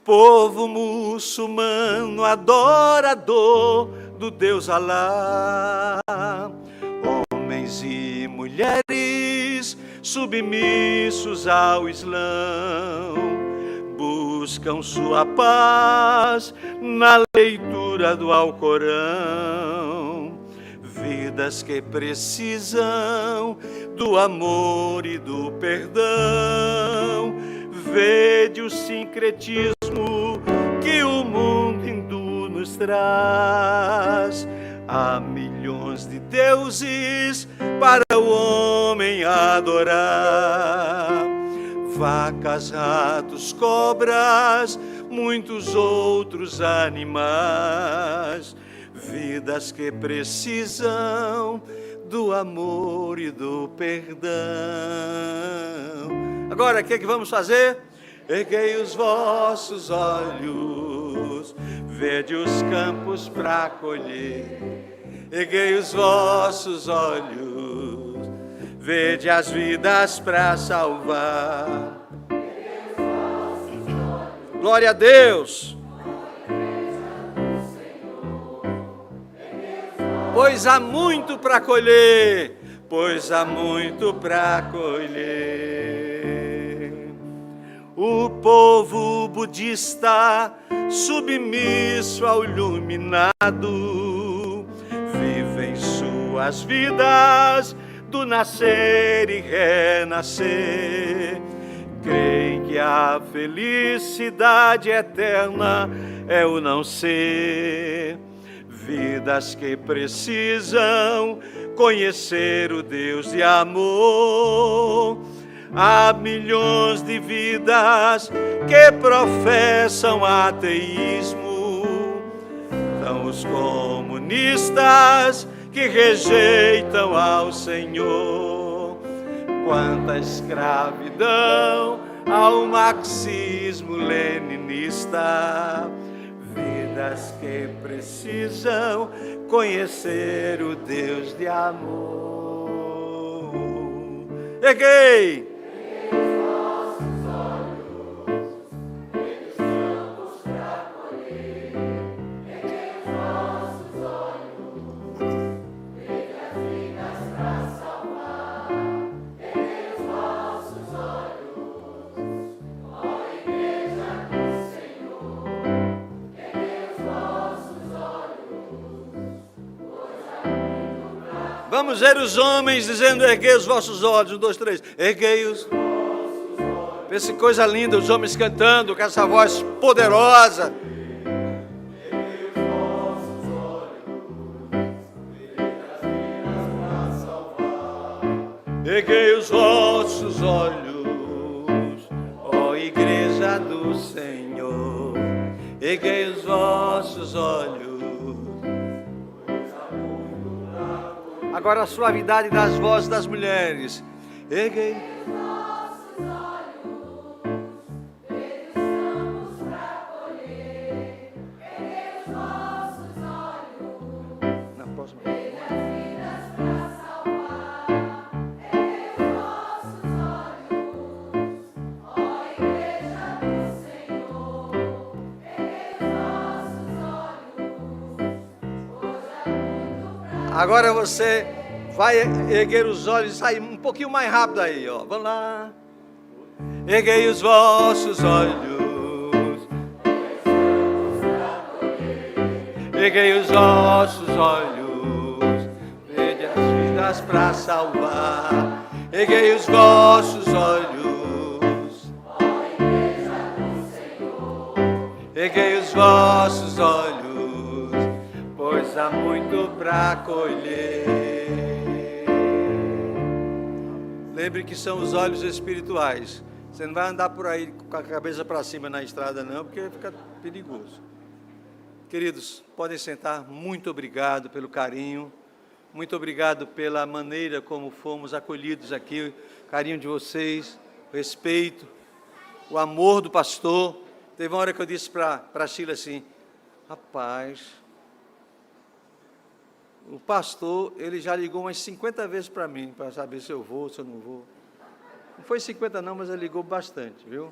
Povo muçulmano, adorador do Deus Alá, homens e mulheres, submissos ao Islão, buscam sua paz na leitura do Alcorão. Vidas que precisam do amor e do perdão. Vede o sincretismo que o mundo hindu nos traz. Há milhões de deuses para o homem adorar. Vacas, ratos, cobras, muitos outros animais. Vidas que precisam do amor e do perdão. Agora, o que vamos fazer? Erguei os vossos olhos, vede os campos para colher. Erguei os vossos olhos, vede as vidas para salvar. Glória a Deus. Pois há muito para colher, pois há muito para colher. O povo budista, submisso ao iluminado, vive em suas vidas do nascer e renascer. Creem que a felicidade eterna é o não ser. Vidas que precisam conhecer o Deus de amor. Há milhões de vidas que professam ateísmo. São os comunistas que rejeitam ao Senhor. Quanta escravidão ao marxismo-leninista. Vidas que precisam conhecer o Deus de amor. Erguei! Vamos ver os homens dizendo: erguei os vossos olhos. 1, 2, 3. Erguei os vossos olhos. Vê que coisa linda, os homens cantando com essa voz poderosa. Erguei os vossos olhos, para salvar. Erguei os vossos olhos, ó Igreja do Senhor. Erguei os vossos olhos. Agora a suavidade das vozes das mulheres. Erguei os nossos olhos, precisamos para colher. Erguei os nossos olhos. Na próxima. Vidas para salvar. Erguei os nossos olhos, ó Igreja do Senhor. Erguei os nossos olhos. Agora você vai erguer os olhos e sair um pouquinho mais rápido aí, ó. Vamos lá. Erguei os vossos olhos. Erguei os vossos olhos. Vede as vidas para salvar. Erguei os vossos olhos. Ó Igreja do Senhor. Erguei os vossos olhos, pois há muito para colher. Lembre que são os olhos espirituais. Você não vai andar por aí com a cabeça para cima na estrada não, porque fica perigoso. Queridos, podem sentar. Muito obrigado pelo carinho. Muito obrigado pela maneira como fomos acolhidos aqui. O carinho de vocês, o respeito, o amor do pastor. Teve uma hora que eu disse para a Sheila assim: rapaz, o pastor, ele já ligou umas 50 vezes para mim, para saber se eu vou, se eu não vou. Não foi 50 não, mas ele ligou bastante, viu?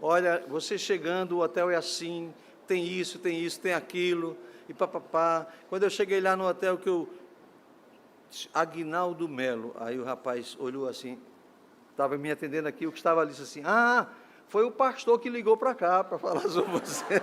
Olha, você chegando, o hotel é assim, tem isso, tem aquilo, e papapá. Quando eu cheguei lá no hotel, que eu Aguinaldo Melo. Aí o rapaz olhou assim, estava me atendendo aqui, o que estava ali disse assim, ah, foi o pastor que ligou para cá para falar sobre você.